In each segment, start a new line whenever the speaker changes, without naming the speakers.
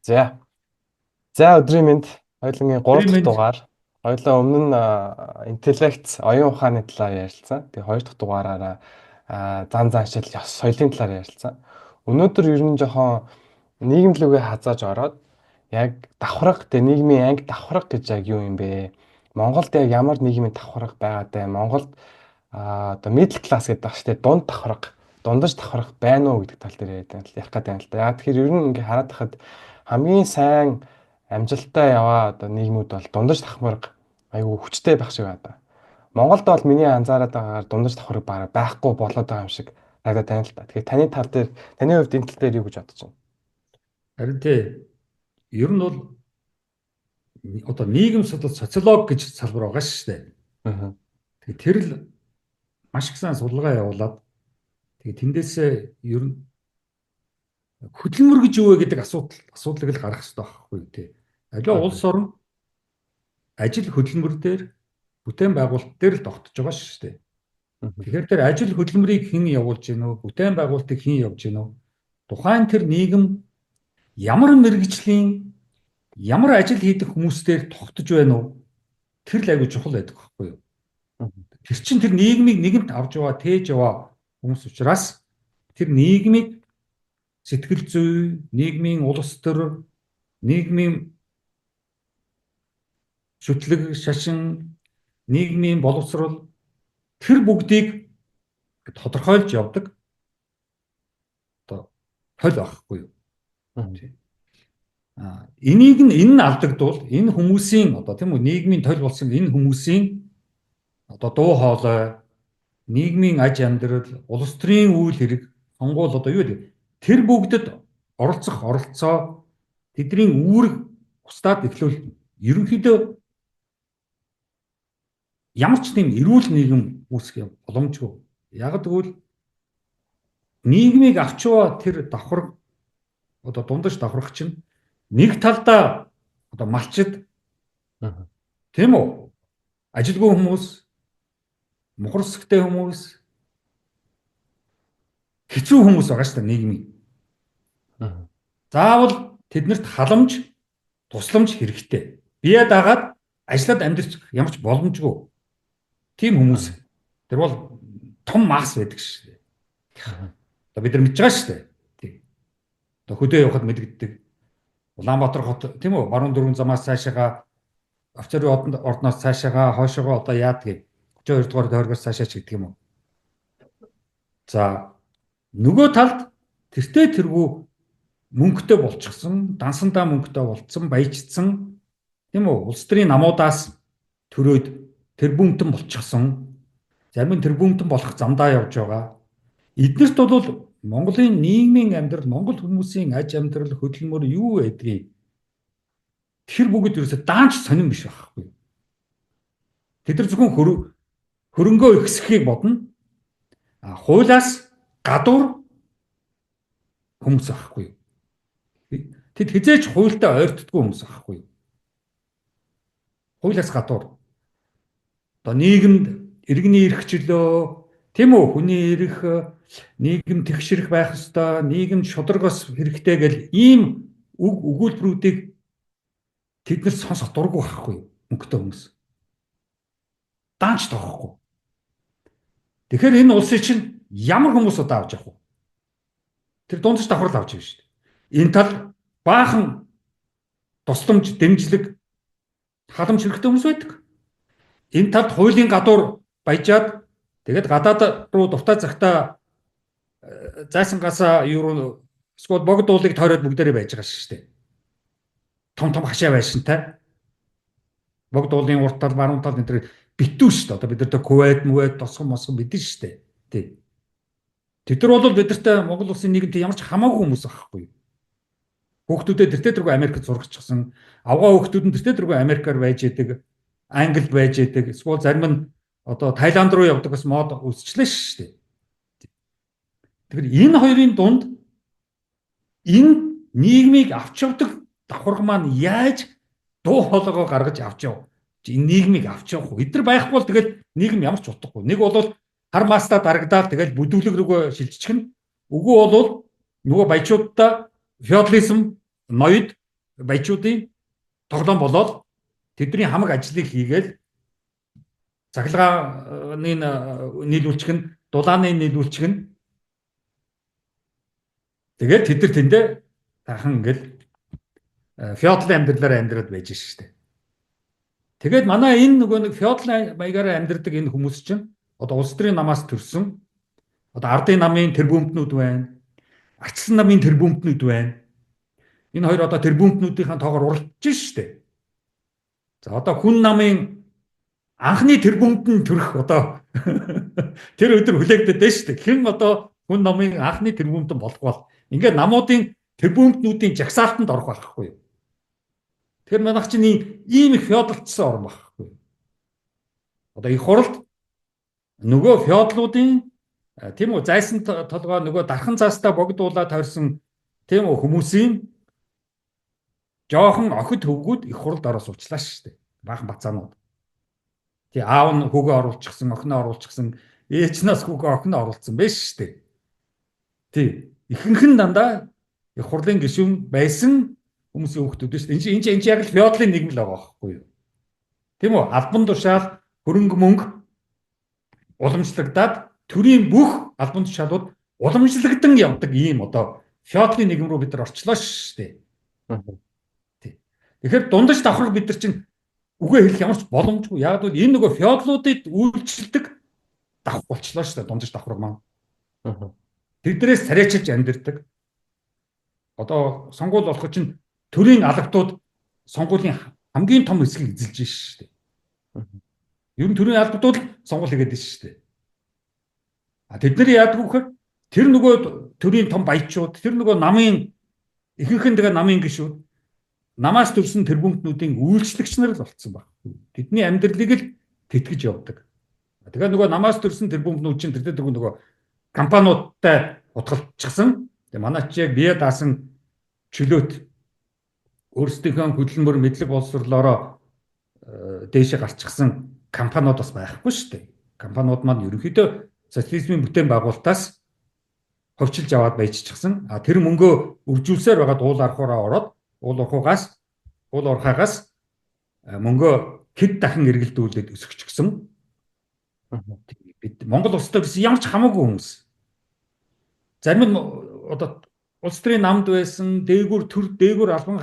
За. За өдрийн мэнд хоёулангийн 3 дахь дугаар. Хоёулаа өмнө нь интеллект, оюун ухааны талаар ярилцсан. Тэгээ 2 дахь дугаараараа зан заншил, ёс соёлын талаар ярилцсан. Өнөөдөр ер нь жоохон нийгэмлүгээ хазааж ороод яг давхарга, тэгээ нийгмийн анги давхарга гэж яг юу юм бэ? Монголд яг ямар нийгмийн давхарга байгаатай? Монголд одоо middle class гэдэг баг шүү дээ. Дунд давхарга, дундаж давхарга байна уу гэдэг тал дээр ярих гэдэг юм л да. Яг тэгэхээр ер нь ингээ хараад тахад хамгийн сайн амжилттай яваа одоо нийгмүүд бол дундаж давхарга айгүй хүчтэй байх шиг байна. Монголд бол миний анзаараад байгаагаар дундаж давхарга бараг байхгүй болоод байгаа юм шиг надад тань л та. Тэгэхээр таны тал дээр таны хувьд энэ тал дээр юу гэж бодож байна?
Харин тий, ер нь бол одоо нийгэм судлал социолог гэж салбар байгаа шүү дээ. Тэгээ тэр л маш их сайн судалгаа явуулаад тэгээ тэндээсээ ер нь хөдөлмөр гэж юу вэ гэдэг асуудлыг л гаргах хэрэгтэй байхгүй тий. Аливаа улс орн ажил хөдөлмөр дээр бүтээн байгуулалт дээр л тогтож байгаа шүү дээ. Тэгэхээр тэр ажил хөдөлмөрийг хэн явуулж гинөө, бүтээн байгуулалтыг хэн явуулж гинөө, тухайн тэр нийгэм ямар мэргэжлийн ямар ажил хийдэг хүмүүстээр тогтож байна уу? Тэр л аягүй чухал байдаг байхгүй юу? Тэр чинь тэр нийгмийг нэгэнт авч яваа, тээж яваа хүмүүс учраас тэр нийгмийг сэтгэл зүй, нийгмийн улс төр, нийгмийн шүтлэг, шашин, нийгмийн боловсрол тэр бүгдийг тодорхойлж явдаг одоо хөл байхгүй юу? Энийг энэ алдагдвал энэ хүмүүсийн одоо тийм үү нийгмийн төл болсон энэ хүмүүсийн одоо дуу хоолой, нийгмийн аж амьдрал, улс төрийн үйл хэрэг, сонгуул одоо юу вэ? Тэр бүгдэд оролцоо тэдний үүрэг устдаад эхлүүл ерөнхийдөө ямар ч тийм эрүүл нийгэм үүсгэх боломжгүй. Яг тэгвэл нийгмийг авчваа тэр давхар одоо дундаж давхарх чинь нэг талдаа одоо малчид тийм үү? Ажилгүй хүмүүс, мухарсагтай хүмүүс, хэцүү хүмүүс байгаа шүү дээ нийгмийн. Заавал тэднэрт халамж, тусламж хэрэгтэй. Бие дагаад ажиллаад амьдрах ямар ч боломжгүй. Тийм хүмүүс. Тэр бол том масс байдаг шүү дээ. Одоо бид нар мэдж байгаа шүү дээ. Тийм. Одоо хөдөө явахад мэдэгддэг. Улаанбаатар хот тийм үү? Баруун дөрвөн замаас цаашаага офицерын ордноос цаашаага хойшоогоо одоо яадгийг 32 дугаар тойргоос цаашаа ч гэдэг юм уу. За нөгөө талд тэртээ тэргүй мөнгөтэй болчихсон, дансандаа мөнгөтэй болцсон, баяжцсан тийм үү? Улс төрийн намуудаас төрөөд тэрбумтэн болчихсон. Зарим нь тэрбумтэн болох замдаа явж байгаа. Эднэрт бол Монголын нийгмийн амьдрал, монгол хүмүүсийн аж амьдрал, хөдөлмөр юу байдгийг тэр бүгд ерөөсөө даанч сонирн биш байхгүй. Тэд нар зөвхөн хөрөнгөө ихсэхийг бодно. Хуулиас гадуур хүмүүс байхгүй. Тэд хизээч хуультай ойртдаггүй хүмүүс байхгүй. Хуулиас гадуур. Одоо нийгэмд иргэний эрх чөлөө, тийм үү? Хүний эрх, нийгэм тэгшэрх байх ёстой, нийгэм шударгаас хэрэгтэй гэл ийм өгүүлбэрүүдийг тэд нар сонсох дурггүй байхгүй мөнгөтэй хүмүүс. Даанч тоохгүй. Тэгэхээр энэ улсыг чинь ямар хүмүүс удаа авч явах вэ? Тэр дундаж давхрал авч явна шүү дээ. Энэ тал баахан тусламж, дэмжлэг, халамж хэрэгтэй хүмүүс байдаг. Энэ талд хуулийн гадуур баяжаад тэгээд гадаад руу дуртай цагтаа зайсангаасаа юу эсвэл богдуулыг тойроод бүгдээрээ байж байгаа шүү дээ. Том хашаа байшинтай. Богдуулын урт тал, баруун тал энэ битүү шүү дээ. Одоо бид нар Кувейт, тосгон мэдэн шүү дээ. Тий. Тэд нар бол бидэртэй Монгол улсын нийгэмд ямар ч хамаагүй хүмүүс байхгүй. Хүүхдүүдээ тэртээ тэргүй Америкт сургачихсан. Авгаа хүүхдүүд нь тэртээ тэргүй Америкаар байж идэг, Англид байж идэг. Эсвэл зарим нь одоо Таиланд руу явдаг бас мод үсчлээ шүү дээ. Тэгэхээр энэ хоёрын дунд энэ нийгмийг авч явдаг давхарга маань яаж дуу хоолойгоо гаргаж авч яв. Энэ нийгмийг авч явах уу? Эдгээр байхгүй бол тэгэл нийгэм ямар ч утгагүй. Нэг бол хар маастаа дарагдаад тэгэл бүдүүлэг рүүгээ шилжчихнэ. Үгүй бол нөгөө баячуудаа феодализм, ноёд баячуудын тоглоом болоод тэдний хамаг ажлыг хийгээл цахилгааны нийлүүлчих нь, дулааны нийлүүлчих нь тэгээд тэд нар тэндээ тахан ингээл феодал амьдралаар амьдраад байж штэ. Тэгээд манай энэ нөгөө нэг феодал маягаар амьдрдаг энэ хүмүүс чинь одоо улс төрийн намаас төрсөн одоо ардын намын тэрбумтнүүд байна. Ачсан намын тэрбумтнүүд байна. Энэ хоёр одоо тэрбумтнүүдийн тоогоор уралдаж штэ. За одоо хүн намын анхны тэрбумт нь төрөх одоо тэр өдөр хүлээгдээд байна штэ. Хэн одоо хүн намын анхны тэрбумт болох бол ингээд намуудын тэрбумтнүүдийн жагсаалтанд орох байхгүй юу? Тэгэхээр манайх чинь ийм их феодалчсан орн байхгүй юу? Одоо их хуралд нөгөө феодлуудын тийм үү зайсан толгой нөгөө дархан цаастаа богдуулаад тавьсан тийм үү хүмүүсийн жоохон охид хөвгүүд их хуралд ороо суучлаа шүү дээ. Баахан бацаанууд. Тий аав нь хөвгөө оруулчихсан, охиноо оруулчихсан, ээж нас хөвгөө охиноо оруулсан байж шүү дээ. Тий ихэнх нь дандаа их хурлын гишүүн байсан хүмүүсийн хүүхдүүд шүү дээ. Энэ яг л феодлын нийгэм л байгаа байхгүй юу? Тийм үү? Албан тушаал, хөрөнгө мөнгө уламжлагдаад төрийн бүх албан тушаалууд уламжлагдан явдаг ийм одоо феодлын нийгэм рүү бид нар орчлоо шүү дээ. Тэгэхээр дундаж давхраг бид нар чинь үгээ хэлэх ямар ч боломжгүй. Яг бол энэ нөгөө феодлуудыг үйлчлдэг давх болчлоо шүү дээ дундаж давхраг маань. Тэднээс царайчилж амьдэрдэг. Одоо сонгуул болох чинь төрийн албатууд сонгуулийн хамгийн том хэсгийг эзэлж шүү дээ. Ер нь төрийн албатууд л сонгуул хийгээд байна шүү дээ. Тэд нар яадаг вөхөр тэр нөгөө төрийн том баячууд, тэр нөгөө намын ихэнх нь тэгээ намын гишүүд намаас төрсэн тэрбумтнүүдийн үйлчлэгч нар л болцсон баг. Тэдний амьдралыг л тэтгэж явдаг. Тэгээ нөгөө намаас төрсэн тэрбумтнүүд чинь тэр нөгөө компаниудтай утгалчихсан. Тэгээ манай чи яг бие даасан чөлөөт өөрсдийнхөө хөдөлмөр мэдлэг боловсрлороо дээшээ гарчихсан компаниуд бас байхгүй шүү дээ. Компаниуд маань ерөнхийдөө социализмын бүтээн байгуулалтаас ховчилж аваад баяжчихсан. Тэр мөнгөө үржүүлсээр байгаа уул архаараа ороод уул уурхаагаас мөнгөө хэд дахин эргэлдүүлээд өсгөчихсөн. Бид Монгол улстай гэсэн ямар ч хамаагүй хүмүүс. Зарим нь одоо улс төрийн намд байсан дээгүүр албан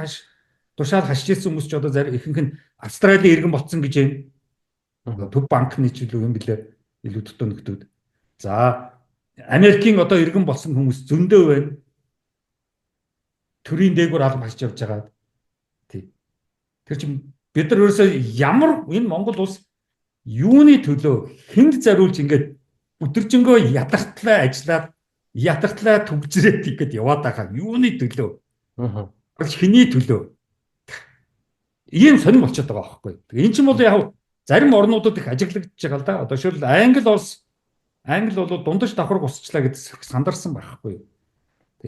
тушаал хашиж ирсэн хүмүүс ч одоо ихэнх нь Австралийн иргэн болцсон гэж байна. Төв банкны ч илүү юм билээ. Илүү дотооногтүүд. За Америкийн одоо иргэн болсон хүмүүс зөндөө байна. Төрийн дээгүүр албан хашиж явж байгаа. Тий. Тэр чинь бид нар ерөөсөө ямар энэ Монгол улс юуны төлөө хэнд зариулж ингээд өдөржингөө ядартлаа ажиллаад ятартлаа түгжрээд ихэд яваад байгаа юуны төлөө? Хэний төлөө? Ийм сонирм болчиход байгаа байхгүй. Энэ ч юм бол яг зарим орнуудад их ажиглагдж байгаа л да. Одоо шил Англи бол дундаж давхраг усчлаа гэдэг сандарсан байхгүй.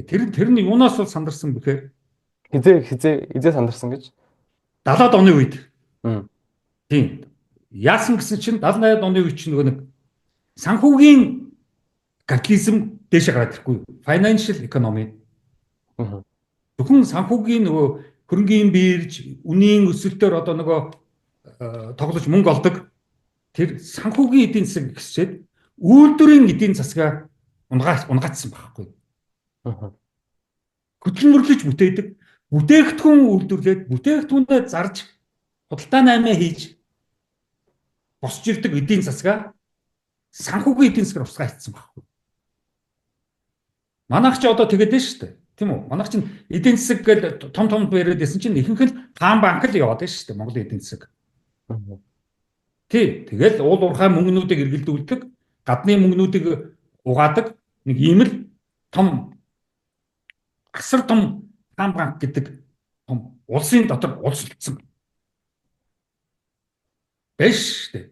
Тэр нь юунаас бол сандарсан бэхээр
хизээ сандарсан гэж
70-аад оны үед. Тийм. Яасан гэсэн чинь 70-аад оны үед чинь нөгөө нэг санхүүгийн капитализм дээшээ гараад ирэхгүй. Financial economy. Зөвхөн санхүүгийн нөгөө хөрөнгийн бирж, үнийн өсөлтөөр одоо нөгөө тоглож мөнгө олдог. Тэр санхүүгийн эдийн засаг гэсчээд үйлдвэрийн эдийн засгаа унгаацсан байхгүй. Хөдөлмөрлөж бүтээдэг. Бүтээгдэхүүн үйлдвэрлээд бүтээгдэхүүнээ зарж худалдаа наймаа хийж босч ирдэг эдийн засгаа санхүүгийн эдийн засгаар усгаа хийцэн байхгүй. Манайх ч одоо тэгээд байна шүү дээ. Тийм үү? Манайх чинь эдийн засаг гэж том бариад байсан чинь ихэнх нь хаан банк л яваад байна шүү дээ. Монголын эдийн засаг. Тий. Тэгэл уул уурхай мөнгнүүдийг эргэлдүүлдэг, гадны мөнгнүүдийг угаадаг нэг ийм л том асар том хаан банк гэдэг том улсын дотор улсалдсан. Биш шүү дээ.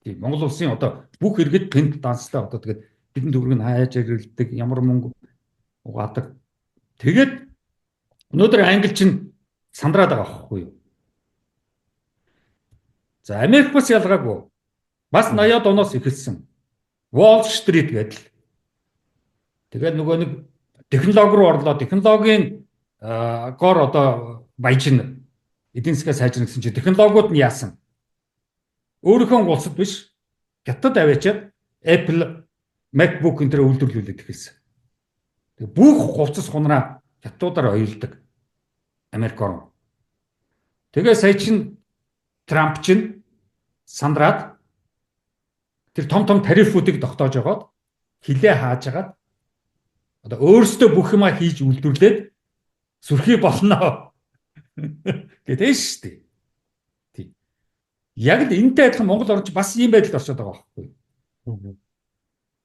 Тийм Монгол улсын одоо бүх иргэд пент данстай одоо тэгээд хэдэн төгрөг нь хайж ирэлдэг, ямар мөнгө угаадаг. Тэгээд өнөөдөр англи чинь сандраад байгаа байхгүй юу? За Америк бас ялгаагүй. Бас 80-аад оноос эхэлсэн. Wall Street гэдэг. Тэгээд нөгөө нэг технологи руу орлоо. Технологийн гоор одоо баяжин эдийн засгаа сайжрна гэсэн чинь технологиуд нь яасан? Өөрийнхөө улсад биш, хятад аваачаад Apple, MacBook энэ төр үйлдвэрлүүлээд эхэлсэн. Тэгээ бүх хувцас хунраа хятадуудаар оёлдог Америк орн. Тэгээ сая чин Трамп чин сандраад тэр том том тарифуудыг тогтоож байгаад хилээ хааж агаад одоо өөрсдөө бүх юма хийж үйлдвэрлээд сүрхий болно гэдэг шүү дээ. Тийм. Яг л энэтэй адилхан Монгол орч бас ийм байдалд оршоод байгаа байхгүй юу?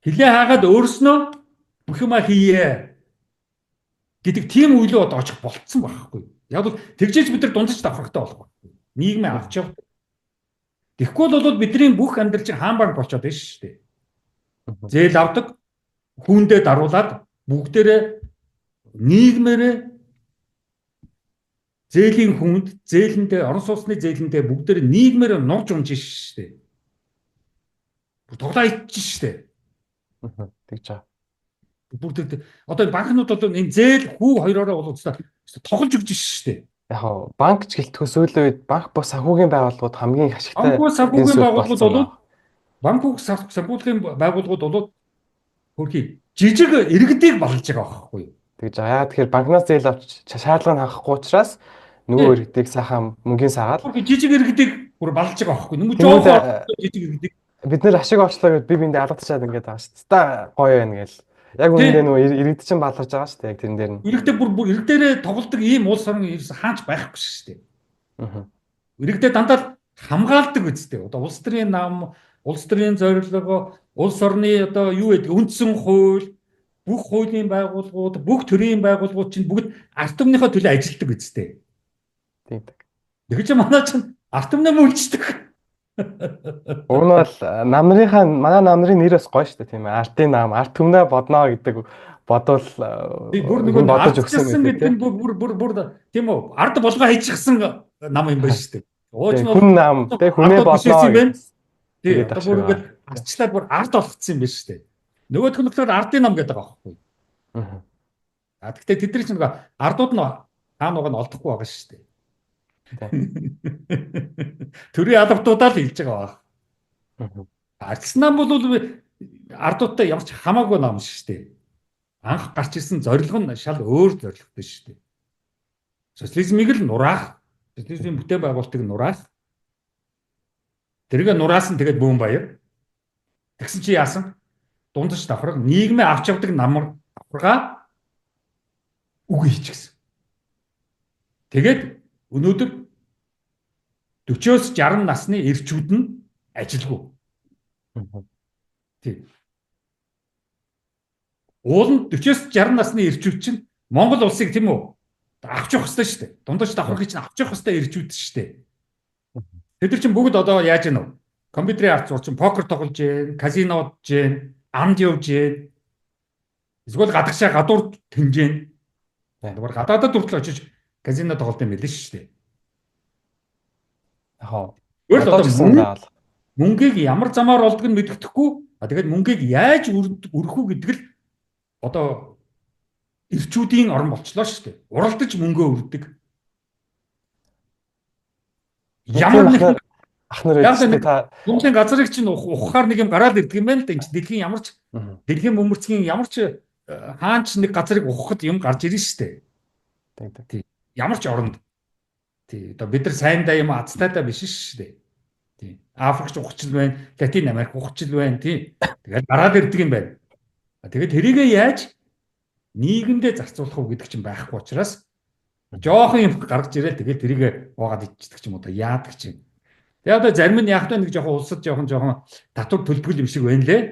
Хилээ хаагаад өөрснөө бүх юма хийе гэдэг тийм үйл одоо очих болцсон байхгүй юу? Яг бол тэгжээж бид нар дундаж давхрахтай болох байхгүй юу? Нийгмээ авч явах. Тэгэхгүй бол бидний бүх амьдрал чинь хаан банк болчиход байна шүү дээ. Зээл авдаг, хүүндээ даруулаад бүгдээрээ нийгмээрээ зээлийн хүнд, зээлэндээ орон сууцны зээлэндээ бүгдээр нийгмээр нууж унж шүү дээ. Тоглоо ичж шүү дээ.
Тэгж байгаа.
Бүгд одоо банкнууд бол энэ зээл хүү хоёроо бол тоглож өгч шүү дээ.
Яг банк ч гэлтгөө сүүлийн үед банк бус санхүүгийн байгууллагууд хамгийн ашигтай.
Банкуг санхүүгийн байгууллагууд бол хөрхий жижиг иргэдийг балж байгаа байхгүй юу?
Тэгж байгаа. Яа тэгэхээр банкнаас зээл авч шаардлага нь хангахгүй учраас нөгөө иргэдийг сайхан мөнгөний саагаад
жижиг иргэдийг бүр балж байгаа байхгүй юу? Нөгөө жоохоо жижиг иргэдийг
бид нэр ашиг олчлоо гэж би биндээ алгатчаад ингээд байгаа шүү дээ. Та гоё байна гээл. Яг үүндээ нөгөө иргэд чинь баларж байгаа шүү дээ. Яг тэрэн дээр нь.
Иргэдээ бүр иргэдээрээ тоглолдог ийм улс орн хаач байхгүй шүү дээ. Иргэдээ дандаа хамгаалдаг үстэй. Одоо улс төрийн нам, улс төрийн зорилго, улс орны одоо юу гэдэг үндсэн хууль, бүх хуулийн байгууллагууд, бүх төрийн байгууллагууд чинь бүгд ард түмнийхээ төлөө ажилладаг үстэй.
Тийм.
Тэгэхээр манай чинь ард түмнээ мөлждөг.
Уг нь бол намрынхаа манай намрын нэр бас гоё шүү дээ тийм ээ. Артын нам, ард түмнээ бодноо гэдэг бодвол
бүр нэг бодож өгсөн гэдэг нь бүр тийм үү? Ард болгоо хийчихсэн нам юм байна шүү дээ.
Ууч нь хүн нам тэг хүнээ бодноо.
Тэгээд бүр ингээд арчлаад бүр ард болгоцсон юм байна шүү дээ. Нөгөөх нь болохоор ардын нам гэдэг байгаа байхгүй. Гэхдээ тэдний чинь нэг ардууд нь хаанууг нь олдохгүй байгаа шүү дээ. Төрийн албатуудаа л хэлж байгаа баг. Ардсан нам бол ардуудтай ямар ч хамаагүй нам шүү дээ. Анх гарч ирсэн зорилго нь шал өөр зорилготой шүү дээ. Социализмыг л нураах, социализмын бүтээн байгуулалтыг нураах. Тэргээ нураасан тэгээд бүүн баяр. Тэгсэн чи яасан? Дундаж давхраг нийгмээ авч явдаг намар давхаргаа үгүй хийчихсэн. Тэгээд өнөөдөр 40-60 насны эрчүүд нь ажилгүй. Тийм. Уул нь 40-60 насны эрчүүд чинь Монгол улсыг тийм үү авч явах хэрэгтэй шүү дээ. Дундаж давхрагыг чинь авч явах хэрэгтэй эрчүүд шүү дээ. Тэд нар чинь бүгд одоо яаж гэнэ вэ? Компьютерийн ард зур чинь покер тоглож гэн, казинод жин, амд явж гэн. Эсвэл гадагшаа гадуур тэнжэн. Тэгвэл гадаадад хүртэл очиж казино тоглолт юм билээ шүү дээ.
Аа.
Өөрөлд мөнгийг ямар замаар олдог нь мэддэхгүй. Тэгээд мөнгийг яаж өргөх үү гэдэг л одоо эрчүүдийн орн болчлоо шүү дээ. Уралдаж мөнгөө өргөдөг. Ямар нэг
ах нар
та Монголын газрыг чинь ухахаар нэг юм гараад ирдэг юм байна л да. Энд дэлхийн ямар ч дэлхийн бөмбөрцгийн ямар ч хаанч нэг газрыг ухахад юм гарч ирнэ шүү дээ. Тийм. Ямар ч оронд. Тийм. Одоо бид нар сайндаа юм азтайдаа биш шүү дээ. Тийм. Африкч ухчил байна, Латин Америк ухчил байна, тийм. Тэгээд гараад ирдэг юм байна. Тэгээд тэрийгээ яаж нийгэмдээ зарцуулах уу гэдэг чинь байхгүй учраас жоохон юм гаргаж ирэл тэгээд тэрийгээ уугаад ичдэг ч юм уу да яадаг чинь. Тэгээд одоо зарим нь яг нэг жоохон улсад жоохон татвар төлбөл юм шиг байна лээ.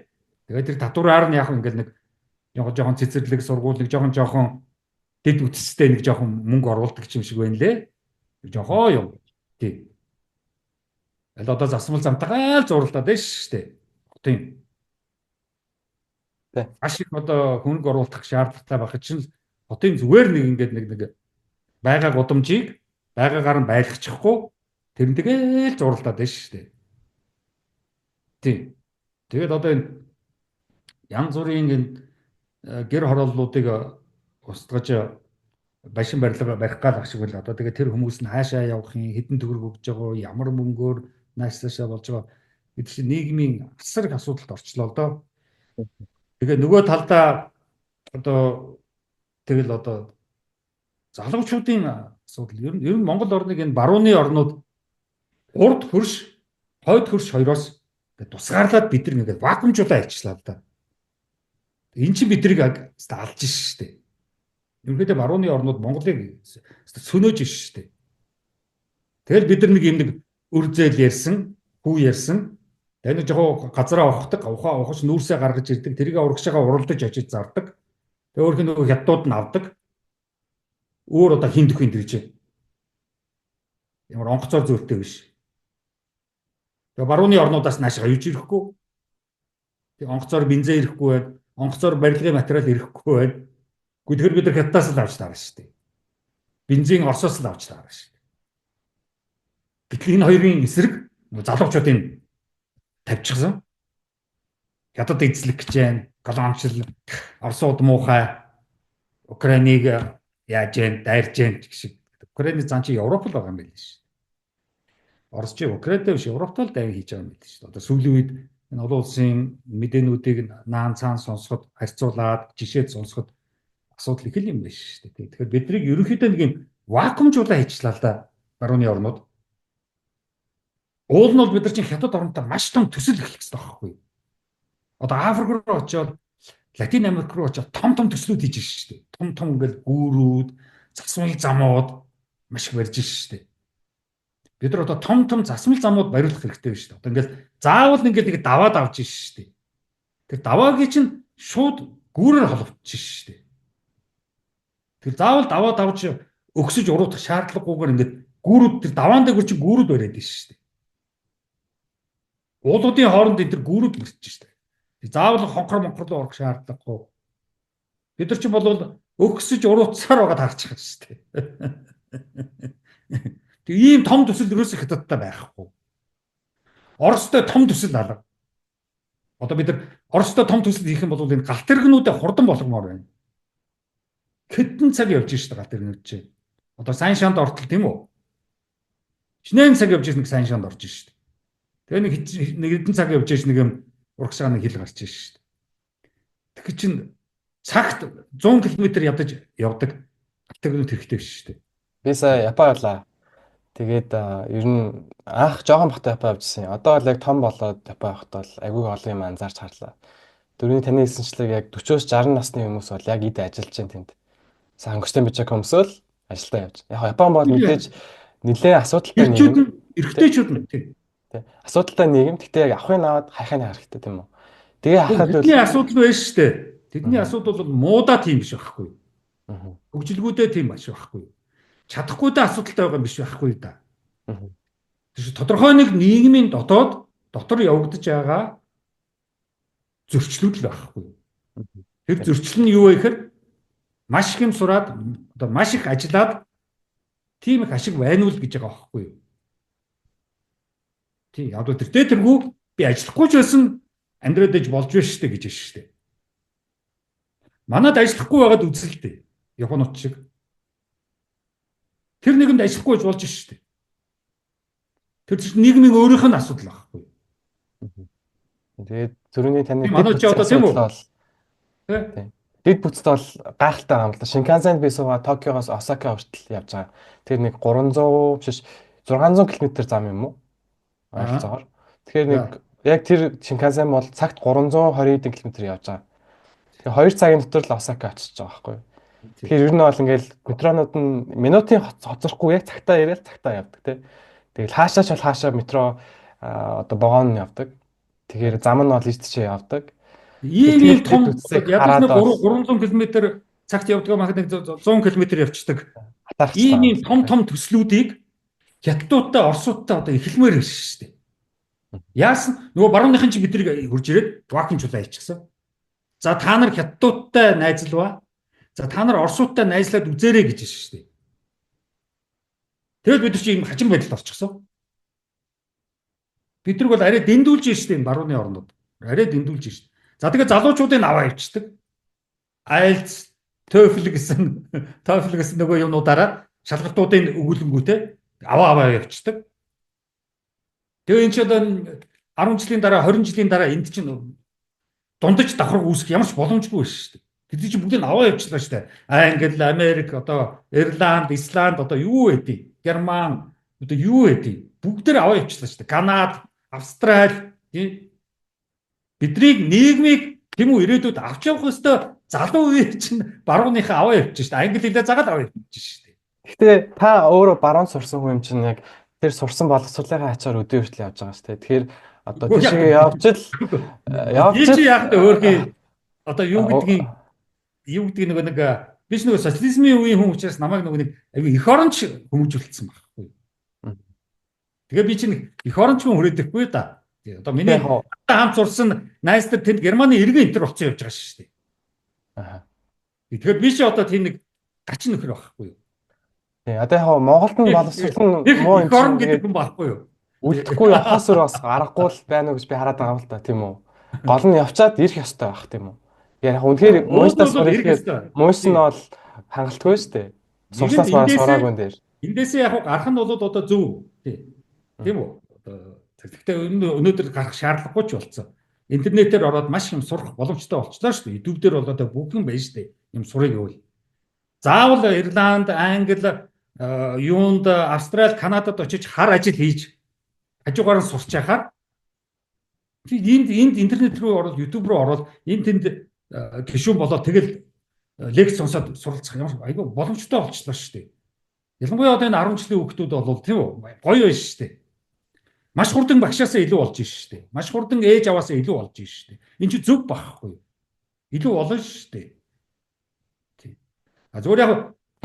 Тэгээд тэр татвараар нь яг ингээл нэг жоохон цэцэрлэг сургууль нэг жоохон дэд үтстэй нэг жоохон мөнгө оруулдаг юм шиг байна лээ. Жохоо юм. Тий. Аль одоо засмал замтагаал зурлаад байна шүү дээ. Тийм. Ашиг одоо хөнгө оруулах шаардлагатай байх чинь хотын зүгээр нэг ингээд нэг байгаа гудамжийг байгаагаар нь байлгачихгүй тэрнтэйгээ л зурлаад байна шүү дээ. Тийм. Тэгээд одоо энэ янз бүрийн гэр хорооллуудыг устгаж башин барилга барих гал ах шиг бол одоо тэгээ тэр хүмүүс нь хаашаа явах юм, хэдэн төгрөг өгж байгаа, ямар мөнгөөр нааш цаашаа болж байгаа бид чинь нийгмийн асар их асуудалд орчлоо л доо. Тэгээ нөгөө талдаа одоо тэгэл одоо залуучуудын асуудал ер нь Монгол орныг энэ барууны орнууд урд хөрш, хойд хөрш хоёроос тусгаарлаад бид нар ингээд вакуумжуулаа хийчихлаа л да. Эн чинь бидрийг алж шээ. Ерөнхийдөө барууны орнууд Монголыг сөнөөж шээ. Тэгэл бид нар нэг юм нэг өр зээл ярьсан, хүү ярьсан. Тэгээ нэг жоо газараа ухдаг, ухаж нүүрсээ гаргаж ирдэг. Тэрийг урагшаага уралдаж ажиж зардаг. Тэгээ өөрх нь нөгөө хятадууд нь авдаг. Өөр одоо хин дөхөнд ирж байна. Ямар онгоцоор зөртэй биш. Тэгээ барууны орнуудаас наашгаа юуж ирэхгүй. Тэгээ онгоцоор бензин ирэхгүй байна. Онгоцоор барилгын материал ирэхгүй байна. Тэгэхээр бид нар хятадаас л авч таарна шүү дээ. Бензин Оросоос л авч таарна шүү дээ. Гэтэл энэ хоёрын эсрэг залуучуудын тавьчихсан. Хятад эзлэх гэж байна. Колоничлол, Оросууд муухай, Украиныг яаж जैन дайрж जैन гэх шиг. Украины зан чи Европ л байгаа юм байл шүү. Орос чи Украинтэй биш Европт л дайр хийж байгаа юм байл шүү. Одоо сүүлийн үед энэ олон улсын мэдээнүүдийг наан цаан сонсоход харьцуулаад жишээд сонсоход асуудал их юм байна шүү дээ. Тэгэхээр биднийг ерөнхийдөө нэг юм вакуумжуулаа хийчлаа л да барууны орнууд. Уул нь бол бид нар чинь хятад оронтой маш том төсөл эхлэх хэрэгтэй байхгүй юу? Одоо Африк руу очиод Латин Америк руу очиод том төслүүд хийж шүү дээ. Том ингээл гүүрүүд, засмал замууд маш их барьж шүү дээ. Бид нар одоо том засмал замууд бариулах хэрэгтэй байна шүү дээ. Одоо ингээл заавал ингээл нэг даваад авч шүү дээ. Тэр даваагийн чинь шууд гүүрээр холбогдчих шүү дээ. Тэр заавал даваад авч өгсөж уруудах шаардлагагүйгээр ингээд гүүрүүд тэр даваан дээр чинь гүүрүүд бариад байна шүү дээ. Уулуудын хооронд энэ тэр гүүрүүд барьж шүү дээ. Заавал хонхор руу орох шаардлагагүй. Бид нар ч бол өгсөж урууцсаар байгаа таарчих шүү дээ. Тэг ийм том төсөл ерөөсөө хятадтай байхгүй. Оростой том төсөл алга. Одоо бид нар Оростой том төсөл хийх юм бол энэ галт тэрэгнүүдэд хурдан болгомоор байна. Хэдэн цаг явж шүү дээ галт тэрэгнүүд чинь. Одоо сайн шанд ортол тийм үү? Шинээр цаг явж нэг сайн шанд орж шүү дээ. Тэгээ нэг хэдэн цаг явж нэг юм урагшаа нэг хил гарч шүү дээ. Тэгэхээр чин цагт 100 км ядаж явдаг галт хэрэгтэй биш шүү дээ.
Би сая Япон явлаа. Тэгээд ер нь анх жоохон бахта Япон явжсэн. Одоо бол яг том болоод Япон явахад бол айгүй олон юм анзаарч харлаа. Дөрөвний таны хэлсэнчлэг яг 40-оос 60 насны хүмүүс бол яг эд ажиллаж байна тэнд. Сангочтой бич хүмүүсөөл ажилдаа явж. Яг Япон бол мэдээж нэлээд асуудалтай нийгэм.
Эрэгтэйчүүд нь тийм.
Асуудалтай нийгэм. Гэхдээ яг авахын аваад хайхын хэрэгтэй тийм үү? Тэгээ харахад
тэдний асуудал байна шүү дээ. Тэдний асуудал бол муудаа тийм биш байхгүй. Хөгжилгүүдээ тийм маш байхгүй. Чадахгүйдээ асуудалтай байгаа юм биш байхгүй да. Тэр тодорхой нэг нийгмийн дотор явагдаж байгаа зөрчлүүд л байхгүй. Тэр зөрчил нь юу вэ гэхээр маш их юм сураад одоо маш их ажиллаад тийм их ашиг байна уу гэж байгаа байхгүй юу? Тийм яг тэр тэргүй би ажиллахгүй ч байсан амьдраад иж болж байна шүү дээ гэж байна шүү дээ. Манад ажиллахгүй байгаад үзэлтэй. Японууд шиг. Тэр нэгэнд ажиллахгүй болж байна шүү дээ. Тэр чинь нийгмийн өөрийнх нь асуудал байхгүй юу?
Тэгээд зөрүүний таны
манайч одоо тийм үү?
Тийм. Дэд бүтцтэй бол гайхалтай юм л да. Шинкансенд би суугаа Токиогоос Осака хүртэл явж байгаа. Тэр нэг 300 биш 600 км зам юм уу? Ойролцоогоор. Тэгэхээр нэг яг тэр Шинкансен бол цагт 320 км явж байгаа. Тэгэхээр 2 цагийн дотор л Осака очиж байгаа байхгүй юу? Тэгэхээр ер нь бол ингээл метронууд нь минутын хоцрохгүй яг цагтаа ирээл цагтаа явдаг тий. Тэгэл хаашаач бол хаашаа метро одоо вагон явдаг. Тэгэхээр зам нь бол ийж тийшээ явдаг.
Ийм том ядаж нэг 300 км цагт явдаг махад нэг 100 км явцдаг. Ийм том төслүүдийг хятадуудтай орсуудтай одоо эхлэмээр байна шүү дээ. Яасан нөгөө барууныхын чи биднийг хурж ирээд вакуумжуулаа хийчихсэн. За та нар хятадуудтай найзлаа. За та нар орсуудтай найзлаад үзээрэй гэж байна шүү дээ. Тэгэл бид нар чи ийм хажим байдалд орчихсон. Бид нар бол арай дэндүүлж шүү дээ барууны орнууд. Арай дэндүүлж шүү дээ. За тэгээ залуучуудыг аваа ивчдэг. Айлц TOEFL гэсэн TOEFL гэсэн нөгөө юмнуудаараа шалгалтуудын өгүүлэнгүүтээ аваа явчихдаг. Тэгээ энэ ч одоо 10 жилийн дараа 20 жилийн дараа энд чинь дундаж давхар үүсэх ямар ч боломжгүй байна шүү дээ. Тэд чинь бүгдийг аваа явуулчихлаа шүү дээ. Англи, Америк, одоо Ирланд, Исланд одоо юу байдیں۔ Герман одоо юу байдیں۔ Бүгдээр аваа явуулчихлаа шүү дээ. Канада, Австрали тийм биднийг нийгмийг тийм үү ирээдүйд авч явах ёстой залуу үеийн чинь барууныхаа аваа явуулчих шүү дээ. Англи хэлээ загаад аваа явуулчих шүү дээ.
Гэхдээ та өөрөө баруун сурсан хүн юм чинь яг тэр сурсан боловсролынхаа ачаар өдөө хүртэл явж байгаа шүү дээ. Тэгэхээр одоо тийшээ явж
чи яг өөрхий одоо юу гэдгийг нэг биш нөгөө социализмын үеийн хүн учраас намайг нөгөө нэг аюу эх оронч хүмүүжүүлсэн байхгүй. Тэгээ би чинь эх оронч хүн хүрээдэхгүй да. Одоо миний хамт сурсан найз нар тэнд Германы иргэн энтер болсон явж байгаа шүү дээ. Тэгэхээр би чи одоо тийм нэг гачин нөхөр байхгүй юу?
Тийм одоо яг Монголд нь боловсрол нь муу
эх орон гэдэг хүн байхгүй юу?
Үлдэхгүй явахаас өөр бас аргагүй л байна уу гэж би хараад байгаа юм л да тийм үү. Гол нь явчаад ирэх ёстой байх тийм үү. Яг үнэхээр муйстаас сурах муйс нь бол хангалтгүй шүү дээ. Сурсаас сураагүй дээр.
Эндээсээ яг гарах нь бол одоо зөв тийм үү. Одоо тэгтээ өнөөдөр гарах шаардлагагүй ч болцсон. Интернетээр ороод маш юм сурах боломжтой болчихлоо шүү дээ. YouTube дээр бол одоо бүх юм байна шүү дээ. Юм сурыг гэвэл. Заавал Ирланд, Англи, юунд Австрали, Канадад очиж хар ажил хийж хажуугаар нь сурч яхаар энд интернет рүү ороод YouTube руу ороод тэнд гишүүн болоод тэгэл лекц сонсоод суралцах юм айгүй боломжтой болчихлоо шүү дээ. Ялангуяа одоо энэ 10 жилийн хүүхдүүд бол тийм үү гоё байна шүү дээ. Маш хурдан багшаасаа илүү болж байна шүү дээ. Маш хурдан ээж аваасаа илүү болж байна шүү дээ. Энэ чинь зөв байхгүй юу? Илүү олон шүү дээ. Тийм. Зүгээр яг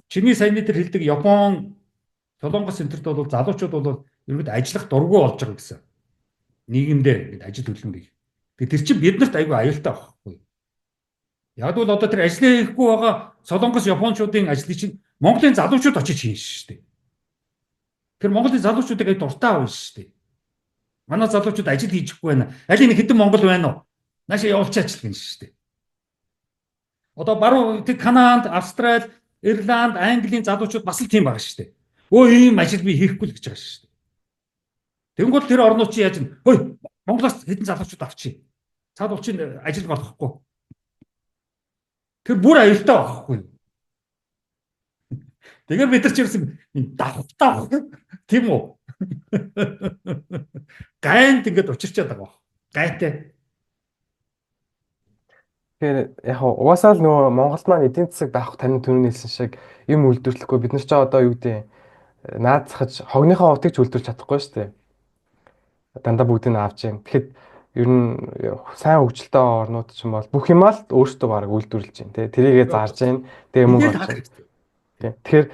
чиний саяны дээр хэлдэг Япон, Солонгос энтерт бол залуучууд бол ерөөд ажиллах дургүй болж байгаа гэсэн. Нийгэмдээ ажил хөдөлмөрийг. Тэр чинь биднэрт айгүй аюултай байхгүй. Яг бол одоо тэр ажлаа хийхгүй байгаа Солонгос, Япончуудын ажлыг чинь Монголын залуучууд очиж хийн шүү дээ. Тэр Монголын залуучуудыг ай дуртай авна шүү дээ. Манай залуучууд ажил хийчихгүй байна. Аль нэг хэдэн Монгол байна уу? Наашаа явуулчих ажиллах юм шүү дээ. Одоо баруун тэр Канада, Австрали, Ирланд, Английн залуучууд бас л тийм байгаа шүү дээ. Өө ийм ажил би хийхгүй л гэж байгаа шүү дээ. Тэнгүүл тэр орнууд чи яаж вэ? Хөөе, Монголоос хэдэн залуучууд авчи. Цаад улчин ажил болохгүй. Тэр бүр аюултай байхгүй. Тэгэхээр бид нар ч ерөөсөн давхтаа тийм үү? Гайнд ингэж учирчаад байгаа. Гайтай.
Тэгэхээр яг угаасаа л нөгөө Монголд маань эдийн засаг байх тань түрүүний хэлсэн шиг юм үйлдвэрлэхгүй бид нар ч одоо юу гэдэг наацхаж хогныхоо утыг ч үйлдвэрлэж чадахгүй шүү дээ. Дандаа бүгдийг нь авч जैन. Тэгэхэд ер нь сайн хөгжилтэй орнууд ч юм бол бүх юмаа л өөрсдөө бараг үйлдвэрлэж जैन тий. Тэрийгээ зарж जैन. Тэгээ мөнгө олж. Тий. Тэгэхээр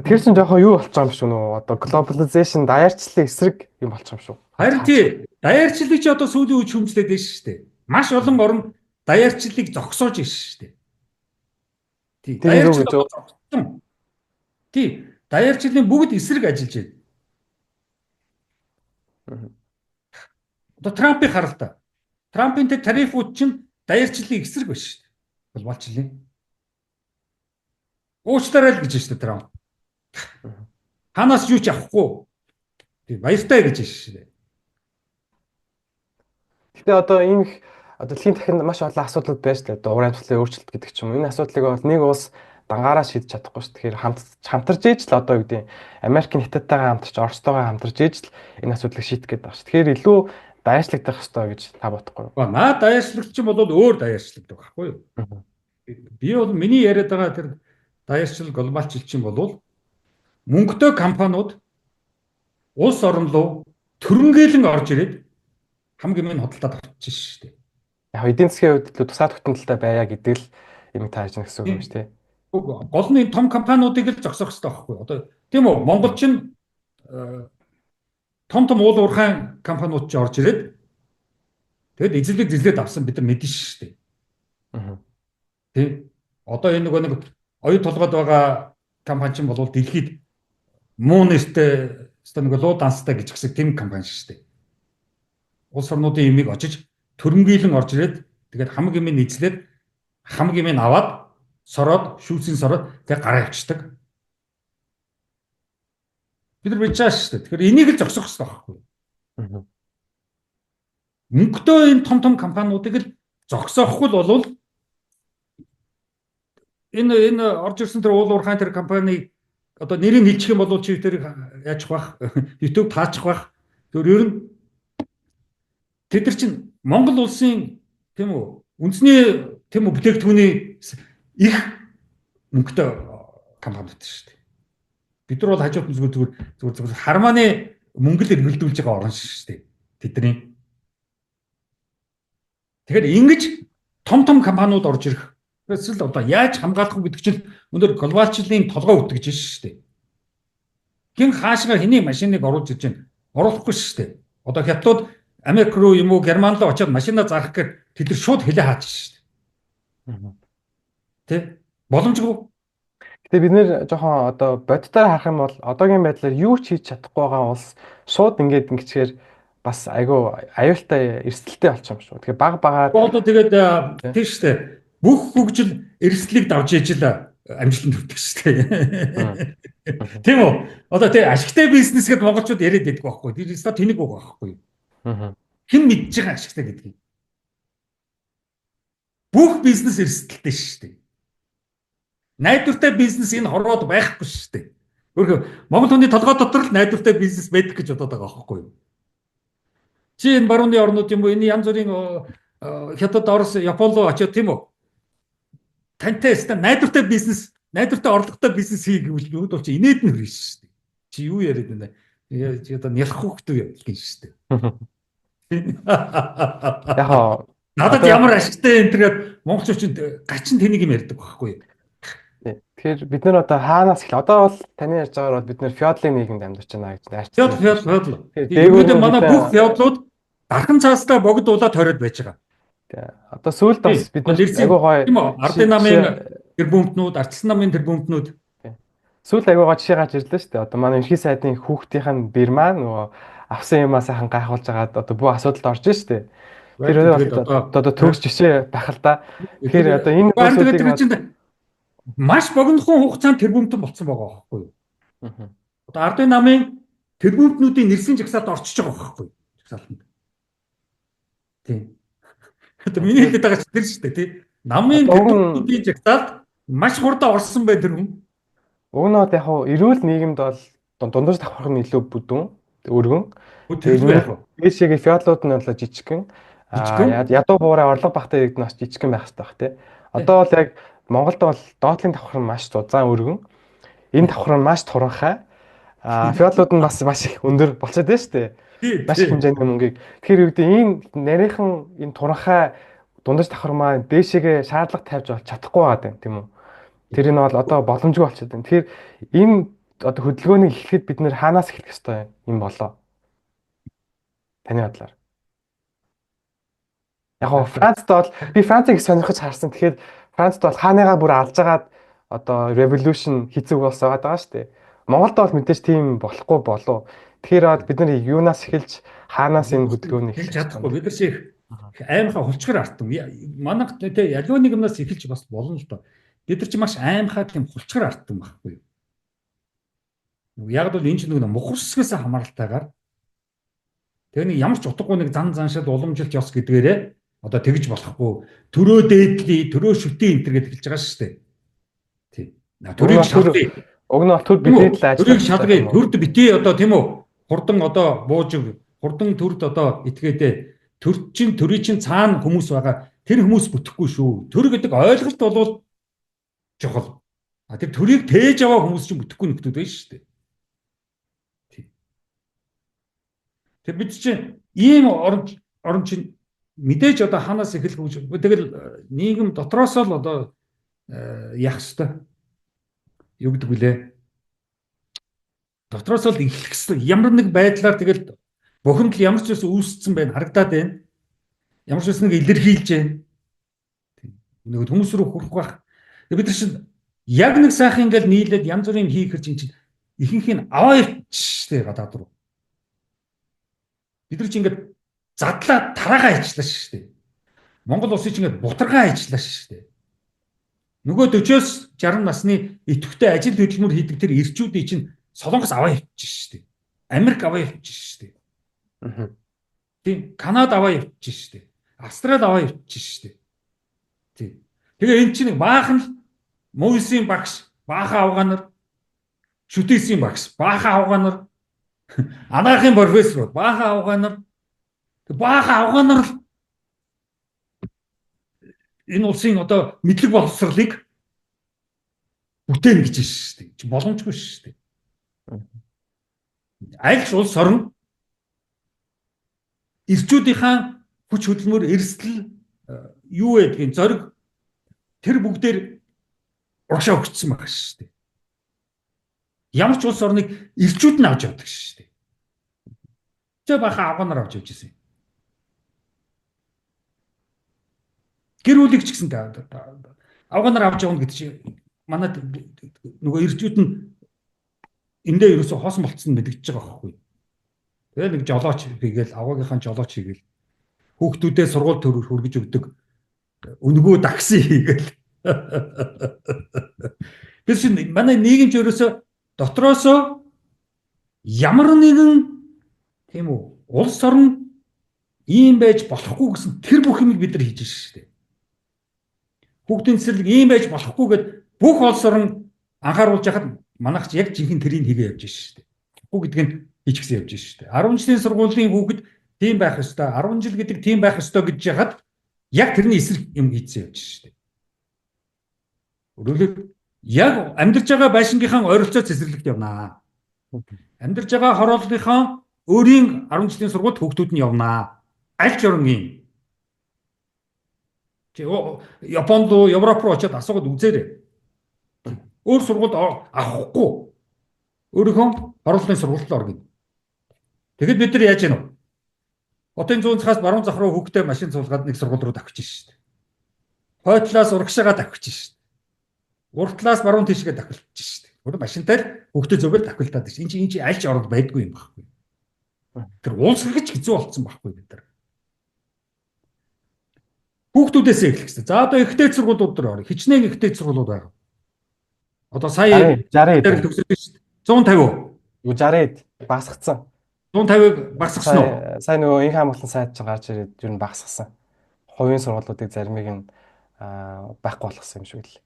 тэр чинь жоохон юу болчих юм шүү нөө одоо globalization даяарчлалын эсрэг юм болчих юм шүү.
Харин тий. Даяарчлалыг чи одоо сүүлийн үед хүмжлээд байна шүү дээ. Маш олон орн даяарчлалыг зогсоож байна шүү дээ. Тий. Даяарчлал. Тий. Даяарчлалын бүгд эсрэг ажиллаж байна. Одоо Трампыг хараа л та. Трампын тэр тарифууд чинь даяарчлалын эсрэг байна шүү дээ. Глобалчлалын. Уучлаарай л гэж байна шүү дээ Трамп. Ханаас юу ч авахгүй. Тий, баяртай гэж байна шүү дээ.
Гэтэ одоо ийм их одоо дэлхийн дахинд маш олон асуудал байж тээ. Одоо уран тогтлын өөрчлөлт гэдэг ч юм уу. Энэ асуудлыг бол нэг улс дангаараа шийдэж чадахгүй шүү. Тэгэхээр хамтарч ээж л одоо юу гэдэг Америкийн Хятадтайгаа хамтарч, Оростойгоо хамтарч ээж л энэ асуудлыг шийдэх гээд байна шүү. Тэгэхээр илүү даяарчлагдах ёстой гэж та бодохгүй юу?
Наа даяарчлалч юм бол өөр даяарчлагдах байхгүй юу? Би бол миний яриад байгаа тэр даяарчлал глобалчлалчин бол мөнгөтэй компаниуд улс орн руу төрөнгөөлөн орж ирээд хамгийн минь хөдөлтөд авчихж шүү дээ.
Яг эдийн засгийн хувьд л тусаад хөтөлбөртэй байя гэдэг л юм тааж гэнэ гэсэн үг юм шүү дээ.
Гол нь том компаниудыг л зогсоох хэрэгтэй байхгүй юу? Одоо тийм үү Монгол чинь том уул уурхайн компаниуд ч орж ирээд тэгэд эзлэг зэзлээд авсан бид нар мэднэ шүү дээ. Тий. Одоо энэ нэг оюун толгойд байгаа компани чинь бол дэлхийд муу нэртэй нэг луу данстай гэж хэсэг тийм компани шүү дээ. Улс орнуудын имийг очиж төрөнгөөлөн орж ирээд тэгээд хамгийн минь эзлээд хамгийн минь аваад сороод, шүүсийн сороод тэг гараа явчихдаг. Бид нар бичиж байгаа шүү дээ. Тэгэхээр энийг л зогсоох хэрэгтэй байхгүй юу? Мөнгөтэй энэ том компаниудыг л зогсоохгүй л болвол энэ орж ирсэн тэр уул уурхайн тэр компани одоо нэрийг хэлчих юм бол чи тэр яачих бах YouTube таачих бах. Тэр ер нь тэд нар чинь Монгол улсын тийм үү үндэсний тийм үү бүтээгдэхүүний их мөнгөтэй компаниуд шүү дээ. Бид нар бол хажууд нь зүгээр хармааны мөнгө л эргэлдүүлж байгаа орн шүү дээ. Тэдний. Тэгэхээр ингэж том компаниуд орж ирэх. Эсвэл одоо яаж хамгаалах вэ гэдэг чинь өнөөдөр глобалчлалын толгой үтгэж шүү дээ. Хин хаашгаа хэний машиныг оруулж ирж байна? Оруулахгүй шүү дээ. Одоо хятадууд Америк руу юм уу Герман руу очиод машинаа зарах гэхээр тэд нар шууд хэлээ хаач шүү дээ. Тэ? Боломжгүй.
Гэтэ бид нэр жоохон одоо боддоор харах юм бол одоогийн байдлаар юу ч хийж чадахгүй байгаа улс шууд ингэчээр бас аюултай эрсдэлтэй болчих юм шүү. Тэгэхээр багаар
одоо тэгээд тийм шүү дээ. Бүх хөгжил эрсдлийг давж ижил амжилтанд хүрдэг шүү дээ. Тийм үү? Одоо тий ашигтай бизнес гэдээ монголчууд яриад байдаг байхгүй. Тэр өстө тэнэг байгаа байхгүй. Хэн мэдж байгаа ашигтай гэдгийг. Бүх бизнес эрсдэлтэй шүү дээ. Найдвартай бизнес энэ хорвоод байхгүй шүү дээ. Өөрөөр Монгол хүний толгой дотор л найдвартай бизнес байдаг гэж бодоод байгаа байхгүй. Чи энэ барууны орнууд юм уу? Энэ янз бүрийн Хятад, Орос, Япон руу очиод тийм үү? Тантай өстө найдвартай бизнес, найдвартай орлоготой бизнес хий гэвэл бүгд бол чи инээд нь хүрнэ шүү дээ. Чи юу яриад байна? Чи одоо нялх хөөхтэй гин шүү дээ.
Яхаа
надад ямар ашигтай энэ тэгээд монголчууд гачин тэнийг юм ярьдаг байхгүй юу?
Тэгэхээр бид нар одоо хаанаас эхлэв? Одоо бол таны ярьж байгаагаар бол бид нар феодалын нийгэмд амьдарч байна гэж найрцсан.
Феодал. Тэгээд манай бүх феодлууд дархан цаастаа богдуулаад хориод байж байгаа.
Одоо сүүлд бас бид нар айгүй гоё
тийм үү? Ардын намын тэр бөмбөнүүд, ардсан намын тэр бөмбөнүүд
сүүлд айгүй гоё жишээ гарч ирлээ шүү дээ. Одоо манай ерхий сайдын хүүхдийнх нь бирмаа нөгөө авсан юмаа сайхан гайхуулж агаад одоо бүх асуудалд орж шүү дээ. Тэр одоо төгс жишээ байх л да. Тэгэхээр одоо энэ
зүйлийг маш богинохон хугацаанд тэр бөмбөн болсон байгаа байхгүй юу? Одоо ардын намын тэр бөмбөнүүдийн нэрсийн жагсаалд орчиж байгаа байхгүй юу? Жагсаалтанд. Тийм. Одоо миний хэлээд байгаа чинь тэр шүү дээ тий. Намын төлөвлөлтийн жагсаалд маш хурдан орсон бай тэр хүн.
Өгнөд яг хуу эрүүл нийгэмд бол дундаж давхарх нь илүү бүдүүн өргөн. Дээшээгээ феодлууд нь бол жижигхэн. Ядуу буурай орлого багтаа иргэд нь бас жижигхэн байх хэрэгтэй бах тий. Одоо бол яг Монголд бол доотлын давхар нь маш зузаан өргөн. Энэ давхар нь маш туранхай. Феодлууд нь бас маш их өндөр болчиход байна шүү дээ. Маш их хэмжээний мөнгийг. Тэгэхээр үүдээ энэ нарийнхан энэ туранхай дундаж давхар маань дээшээгээ шаардлага тавьж бол чадахгүй байгаа юм тийм үү? Тэр нь бол одоо боломжгүй болчиход байна. Тэгэхээр энэ одоо хөдөлгөөнийг эхлэхэд бид нэр хаанаас эхлэх ёстой юм болоо? Таны бодлоор. Яг нь Францд бол би Францыг сонирхож харсан. Тэгэхээр Францд бол хааныгаа бүр алж агаад одоо revolution хийцэг болсон байгаа шүү дээ. Монголд бол мэдээж тийм болохгүй болов. Тэгэхээр бид нар юунаас эхэлж хаанаас энэ хөдөлгөөнийг
эхэлж чадахгүй. Бид нар шиг аймхаа хулчгар артсан. Манайх тэ ялгын нэгнээс эхэлж бас болно л доо. Бид нар ч маш аймхаа тийм хулчгар артсан байхгүй юу? Яг бол энэ ч нэг мухарсгээс хамааралтайгаар тэр нэг ямар ч утгагүй нэг заншил уламжилт ёс гэдгээрээ одоо тэгж болохгүй. Төрөө дээдли, төрөө шүтээ энэ гэж эхэлж байгаа шүү дээ. Тийм. Төрийг шалгая.
Өгнө бол төр бидний л ажил.
Төрийг шалгая. Төрд битээ одоо тийм үү? Хурдан одоо бууж хурдан төрд одоо итгээдээ төрийн чинь цаана хүмүүс байгаа. Тэр хүмүүс бүтэхгүй шүү. Төр гэдэг ойлголт бол чухал. Тэр төрийг тээж аваа хүмүүс чинь бүтэхгүй нөхдүүд байна шүү дээ. Тэр бид чинь ийм орон чинь мэдээж одоо ханаас эхлэх гэж тэгэл нийгэм дотроос л одоо яах ёстой. Юу гэдэг вүлээ? Дотроос л эхлэх ёстой. Ямар нэг байдлаар тэгэл бухимдал ямар ч үс үүссэн байна харагдаад байна. Ямар ч үс нэг илэрхийлж байна. Нэг хүмүүс рүү хүрэх байх. Бид нар чинь яг нэг сайхан ингээл нийлээд янз бүрийн хийхэр чинь ихэнх нь аваа ичтэй гадаад руу. Бид нар чинь ингээд задлаа тараага ажиллаа шүү дээ. Монгол улсыг чинь ингээд бутаргаа ажиллаа шүү дээ. Нөгөө 40-оос 60 насны идэвхтэй ажил хөдөлмөр хийдэг тэр эрчүүдийн чинь Солонгос аваа явчихж штеп. Америк аваа явчихж штеп. Тийм, Канада аваа явчихж штеп. Австрали аваа явчихж штеп. Тийм. Тэгээ эн чинь баахан л муусын багш, баахан авгаанаар, шүтээсийн багш, баахан авгаанаар, анагаахын профессор, баахан авгаанаар л энэ улсын одоо мэдлэг боловсролыг бүтээн гэж шүү дээ. Боломжгүй шүү дээ. Аль ч улс орн эрчүүдийнхаа хүч хөдөлмөр, эрсдэл юу гэдгийг зориг тэр бүгдээр урагшаа өгсөн байгаа шүү дээ. Ямар ч улс орныг эрчүүд нь авч явдаг шүү дээ. Тэ баха авганаар авч явж ирсэн. Гэр бүлийг ч гэсэн авганаар авч явна гэдэг чинь манайд нөгөө эрчүүд нь эндээ ерөөсө хоосон болцсон мэдгэж байгаа байхгүй. Тэгээ нэг жолооч хийгээл аваагийнхаа жолооч хийгээл хүүхдүүдээ сургууль төрөөр хүргэж өгдөг өнгөө такси хийгээл. Бид чинь манай нийгэмч ерөөсө дотроосоо ямар нэгэн тийм үү улс орн ийм байж болохгүй гэсэн тэр бүх юмыг бид нар хийж шүү дээ. Хүүхдийн цэцэрлэг ийм байж болохгүй гэд бүх улс орн анхааруулж яхад манайх ч яг жинхэнэ тэрийг хийгээ явж шүү дээ. Хүү гэдэг нь хийчихсэн явж шүү дээ. 10 жилийн сургуулийн хүүхэд тийм байх ёстой, 10 жил гэдэг тийм байх ёстой гэж яхад яг тэрний эсрэг юм хийсэн явж шүү дээ. Өөрөлд яг амьдарч байгаа байшингийнхаа ойролцоо цэцэрлэгт явнаа. Амьдарч байгаа хорооллынхаа өөрийн 10 жилийн сургуульд хүүхдүүд нь явнаа. Аль ч орнгийн Японд руу, Европ руу очиод асуугаад үзээрэй. Өөр сургуульд авахгүй. Өөрийнхөө хорооллын сургуульд орно. Тэгэхэд бид нар яаж яах вэ? Хотын зүүн цахаас баруун зах руу хүүхдээ машин суулгаад нэг сургууль руу давхиж шүү дээ. Хойтлаас урагшаага давхиж шүү дээ. Уртлаас баруун тишгээ давхилж шүү дээ. Өөр машинтай л хүүхдээ зөвгөл давхилтаад шүү. Энд чинь аль ч орнд байдгүй юм байхгүй. Тэр улс гэж хэцүү болцсон байхгүй бид нар. Хүүхдүүдээс эхлэх хэрэгтэй. За одоо ихтэй сургуулиуд дээр орё. Хичнээн ихтэй сургуулиуд байгаа. Одоо сая
60
дээр төгсөж шүү дээ. 150 уу?
60-д багасгацсан.
150-ыг багасгасан уу?
Сая нөгөө инх хамгаалалтын сайд ч гарч ирээд юу н багасгасан. Хувийн сургуулиудыг заримыг нь байхгүй болгосон юм шиг л.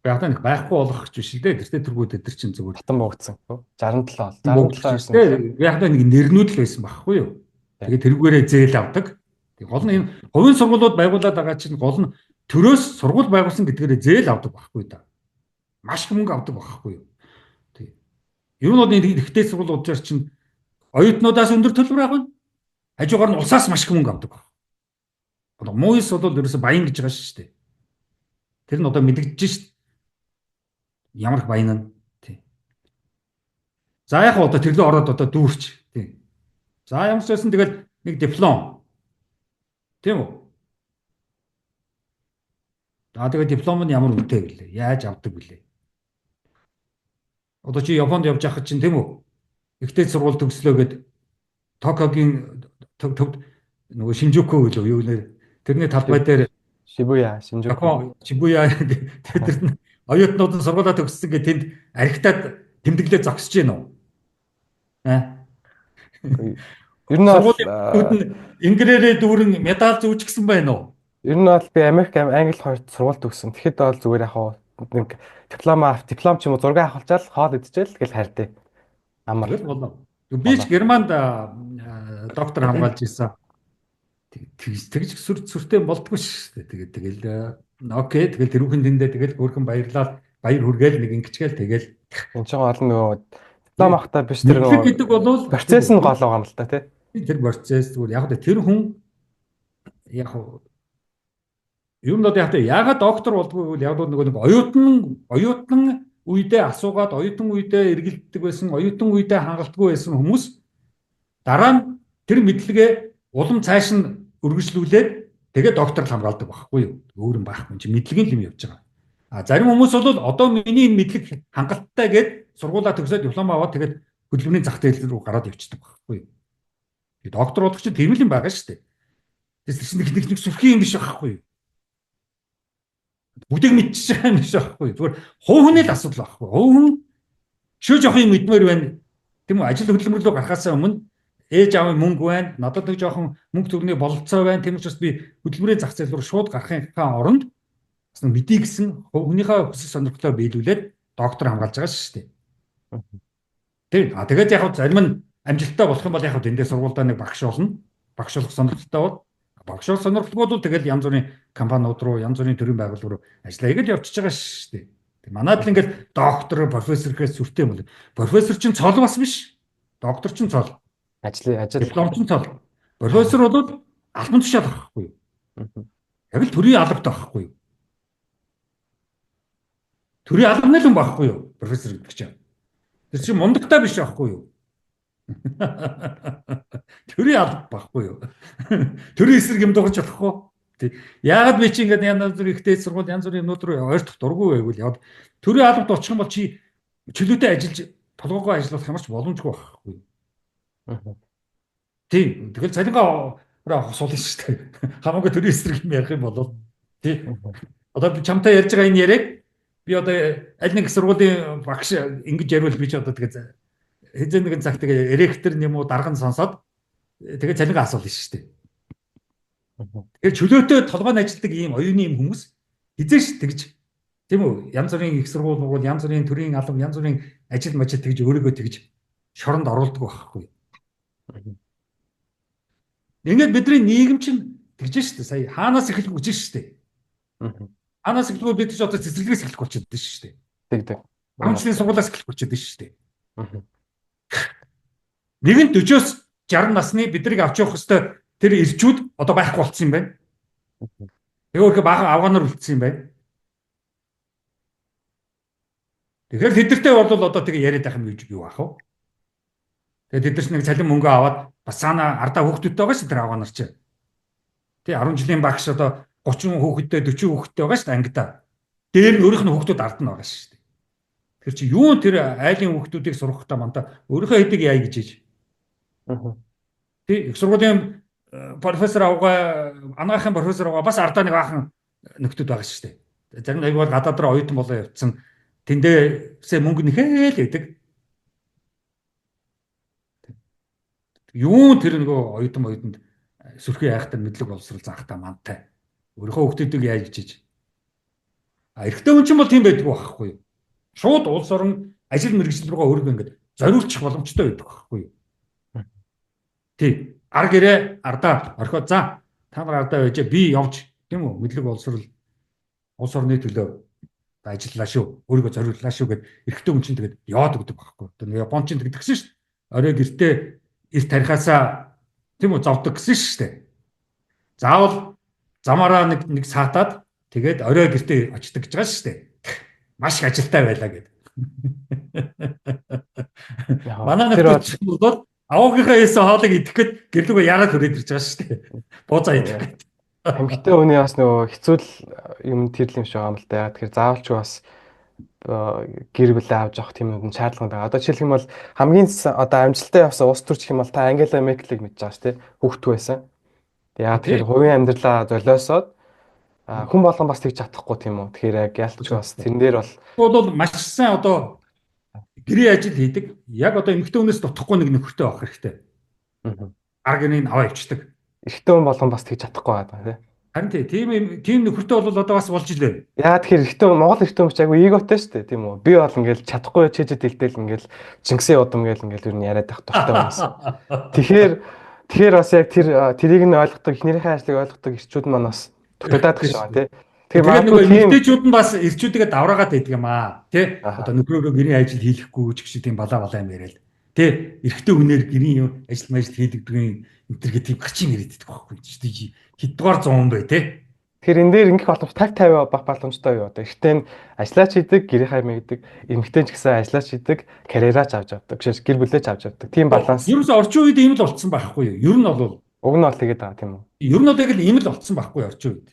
Яг нэг байхгүй болгох ч биш л дээ. Тэртээ тэргүүд эдэр чинь зүгээр
батан буугдсан. 67 байсан.
Яг нэг нэрнүүд л байсан байхгүй юу? Тэгээд тэргүүрээ зээл авдаг. Тэг гол нь энэ хувийн сургуулиуд байгуулад байгаа чинь гол нь төрөөс сургууль байгуулсан гэдгээрээ зээл авдаг байхгүй да. Маш их мөнгө авдаг байхгүй юу? Тэг. Ер нь бол энэ ихтэй сургуулиуд дээр чинь оюутнуудаас өндөр төлбөр авах нь хажуугаар нь улсаас маш их мөнгө авдаг байна. Одоо муйс бол ерөөсө баян гэж байгаа шүү дээ. Тэр нь одоо мэдэгдэж шүү дээ. Ямар их баян нь. Тий. За яг одоо тэрлээ ороод одоо дүүрч. Тий. За ямар ч байсан тэгэл нэг диплом. Тийм үү? Тэгээд диплом нь ямар үнэтэй вэ? Яаж авдаг вэ? Одоо чи Японд явж байхад чинь тийм үү? Ихтэй сургууль төгслөө гэд Токиогийн төвд нөгөө Шинжуку гэлөө юу нэр тэрний талбай дээр
Шибуя, Шинжуку.
Шибуя тэр нь оюутнууд нь сургуулаа төгссөн гэ тэнд архитад тэмдэглээ зогсож гин үү?
Ер нь бол
инглерээ дүүрэн медаль зүүж гисэн байна уу?
Ер нь бол би Америк, Англи хоёрт сургууль төгссөн. Тэгэхэд бол зүгээр яг нэг диплом ч юм уу зураг авахчаал хоол идчихэл гэл хайртай. Амар.
Би ч Германд доктор хамгаалж ирсэн. Тэгж сүртэй болдгоо шүү дээ. Тэгэл окей тэгэл тэрүүхэн тэндээ тэгэл өөрхөн баярлал баяр хүргээл нэг ингэчгээл тэгэл
энэ ч гол нөгөө диплом авахтаа биш тэр нөгөө
гэдэг бол
процесс нь гол байгаа юм л та тий.
Тэр процесс зүгээр яг тэр хүн яг юм л яг яагаад доктор болдгоо яг нэг оюутан үедээ асуугаад оюутан үедээ эргэлддэг байсан оюутан үедээ хангалтгүй байсан хүмүүс дараа нь тэр мэдлэгээ улам цааш нь үргэлжлүүлээд тэгээд доктор хамгаалдаг байхгүй юу? Өөр юм байхгүй чи мэдлэгийн юм явж байгаа. Зарим хүмүүс бол одоо миний энэ мэдлэг хангалттай гээд сургуулаа төгсөөд диплом аваад тэгээд хөдөлмөрийн зах зээл рүү гараад явчихдаг байхгүй юу? Доктор болох чинь тэр юм байгаа шүү дээ. Тэр чинь нэг сүрхий юм биш байхгүй юу? Бүгдийг мэдчихэж байгаа юм биш байхгүй. Зүгээр хувь хүний л асуудал байхгүй. Хувь хүн шүүж явах юм мэдмээр байна. Тийм үү? Ажил хөдөлмөр рүү гарахаас өмнө ээж аавын мөнгө байна. Надад нэг жоохон мөнгө төгрөгийн бололцоо байна. Тийм учраас би хөдөлмөрийн зах зээл рүү шууд гарахынхаа оронд бас мэдээ гэсэн хүнийхээ хүсэл сонирхлоо биелүүлээд доктор хамгаалж байгаа шүү дээ. Тийм. Тэгээд яг хөө зарим нь амжилттай болох юм бол яг хөө эндээ сургуультай нэг багш болно. Багш болох сонирхолтой бол багш болох сонирхолгүй бол тэгэл янз бүрийн компаниуд руу, янз бүрийн төрлийн байгууллага руу ажиллаа игээд явчихж байгаа шүү дээ. Манайд л ингээл доктор, профессор гэхээс сүртэй юм бол. Профессор чинь цол бас биш. Доктор чинь цол.
Ажил.
Диплом чинь цол. Профессор бол албан тушаал авахгүй юу? Яг л төрийн албатай авахгүй юу? Төрийн албаны л юм байхгүй юу? Профессор гэдэг чинь. Тэр чинь мундагтай биш байхгүй юу? Төрийн алба байхгүй юу? Төрийн эсрэг юм дуурч болохгүй. Яагаад би чи ингээд янз бүрийн ихтэй сургууль янз бүрийн юмнууд руу ойртох дургүй байвал яваад төрийн албад очих юм бол чи чөлөөтэй ажиллаж толгоогоо ажиллах ямарч боломжгүй байхгүй. Тийм. Тэгэл цалингаа суулна шүү дээ. Хамаагүй төрийн эсрэг юм ярих юм бол тийм. Одоо би чамтай ярьж байгаа энэ яриаг би одоо аль нэг сургуулийн багш ингэж яриул би ч одоо тэгээ хэзээ нэгэн цаг тэгээ ректор юм уу дарга нь сонсоод тэгээ цалингаа асуулна шүү дээ. Тэгэхээр чөлөөтэй толгойн ажилтдаг ийм оюуны юм хүмүүс хизээш тэгж тийм үү янз бүрийн их сургууль янз бүрийн төрийн алба янз бүрийн ажил мажил тэгж өөрийгөө тэгж шоронд оруулдаг байхгүй. Ингээд бидний нийгэм чинь тэгж шүү дээ. Сая хаанаас эхлэх гэж шүү дээ. Хаанаас эхлэхгүй бид ч одоо цэцэрлэгээс эхлэх болчиход дээ шүү дээ.
Тэгдэг.
Хамтлагийн сургуулиас эхлэх болчиход дээ шүү дээ. Нэгэн 40-оос 60 насны биднийг авч явах хэвээр тэр ирчүүд одоо байхгүй болцсон юм байна. Өөрхөн баахан авгаанаар үлдсэн юм байна. Тэгэхээр тэдэртэй бол одоо тэгээ яриад байх юм юу аах вэ? Тэгээд тэд нар нэг цалин мөнгө аваад бас цаана ардаа хүүхдүүдтэй байгаа шүү тэр авгаанаар чи. Тэ 10 жилийн багш одоо 30 хүүхэдтэй 40 хүүхэдтэй байгаа шүү ангидаа. Дээр нь өөрийнх нь хүүхдүүд ард нь байгаа шүү. Тэр чи юу тэр айлын хүүхдүүдийг сургахтаа мантаа өөрийнхөө хэдийг яа гэж ийж. Тэ их сургуулийн профессор авгаа анагаахын профессор авгаа бас ардаа нэг аахан нөхдүүд байгаа шүү дээ. Зарим нэг бол гадаад руу оюутан болоо явцсан тэндээсээ мөнгө нэхэл байдаг. Юу тэр нөгөө оюутанд сүрхий айхтар мэдлэг боловсрол заахтаа мантай. Өөрийнхөө хүүхдүүдийг яаж гэж. Эрэгтэй хүн ч юм бол тийм байдаг байхгүй юу? Шууд улс орон ажил мэргэжил рүүгээ өөрийгөө ингэж зориулчих боломжтой байдаг байхгүй юу? Тий. Ар гэрээ ардаа орхиод за та нар ардаа байж би явж тийм үү мэдлэг боловсрол улс орны төлөө ажиллалаа шүү. Өөрийгөө зориуллаа шүү гэд эрэгтэй хүн чинь тэгээд яваад өгдөг байхгүй юу? Тэр Япон чинь тэгдэгсэн шүү дээ. Орой гэртээ эрт тарихаасаа тийм үү зовдөг гэсэн шүү дээ. Заавал замаараа нэг саатаад тэгээд орой гэртээ очдог гэж байгаа шүү дээ. Маш их ажилтай байлаа гэд. Манай нөхдөд бол аваагийнхаа яасан хоолыг идэх гээд гэрлүүгээ яагаад хүрээд ирж байгаа шүү дээ. Буузаа идэх гээд.
Эмэгтэй хүний бас нөгөө хэцүү юм тэрл юм шиг байгаа юм л да. Тэгэхээр заавалч бас гэр бүлээ авч явах тийм юм шаардлага байгаа. Одоо жишээлх юм бол хамгийн одоо амжилттай явсан улс төр гэх юм бол та Ангела Меркелийг мэдж байгаа шүү дээ. Хүүхдүүд байсан. Яг тэгэхээр хувийн амьдралаа золиосоод хүн болгон бас тэгж чадахгүй тийм үү. Тэгэхээр ялч бас тэрэн дээр
бол маш сайн одоо гэрээ ажил хийдэг. Яг одоо эмэгтэй хүнээс дутхгүй нэг нөхөртэй авах хэрэгтэй. Ар гэрийг аваа ивчдэг.
Эрэгтэй хүн болгон бас тэгж чадахгүй байгаа тийм.
Харин тийм нөхөртэй бол одоо бас болж илээ.
Яа тэгэхээр эрэгтэй Монгол эрэгтэй хүн ч айгүй эготой шүү дээ тийм үү. Би бол ингээл чадахгүй чижид дэлтэл ингээл Чингисийн удам гээл ингээл юу яриад байх дуртай хүмүүс. Тэгэхээр бас яг тэрийг нь ойлгодог, эхнэрийнхээ ажлыг ойлгодог эрчүүд маань бас дутагдаад гэж байгаа тийм.
Тэгэхээр нөгөө эмэгтэйчүүд нь бас эрчүүдийгээ давраагаад байдаг юм аа. Тэ? Одоо нөхрөөрөө гэрийн ажил хийхгүй ч гэж тийм балаа юм яриад. Тэ? Эрэгтэй хүнээр гэрийн ажил хийдэгдгийн энтергээ тийм гарчин яриад байдаг байхгүй ч. Хэддугаар 100 бай тэ?
Тэгэхээр энэ дээр ингэх боломж таг 50 бах боломжтой юу? Одоо эрэгтэй нь ажиллаач хийдэг, гэрийнхаа мэддэг, эмэгтэй ч гэсэн ажиллаач хийдэг, карьераач авч явдаг, гэр бүлээч авч явдаг. Тийм баланс.
Ерөөс орчин үед ийм л болцсон байхгүй юу? Ер нь бол
уг нь бол тэгээд байгаа тийм үү?
Ер нь бол яг л ийм л болцсон байхгүй юу орчин үед?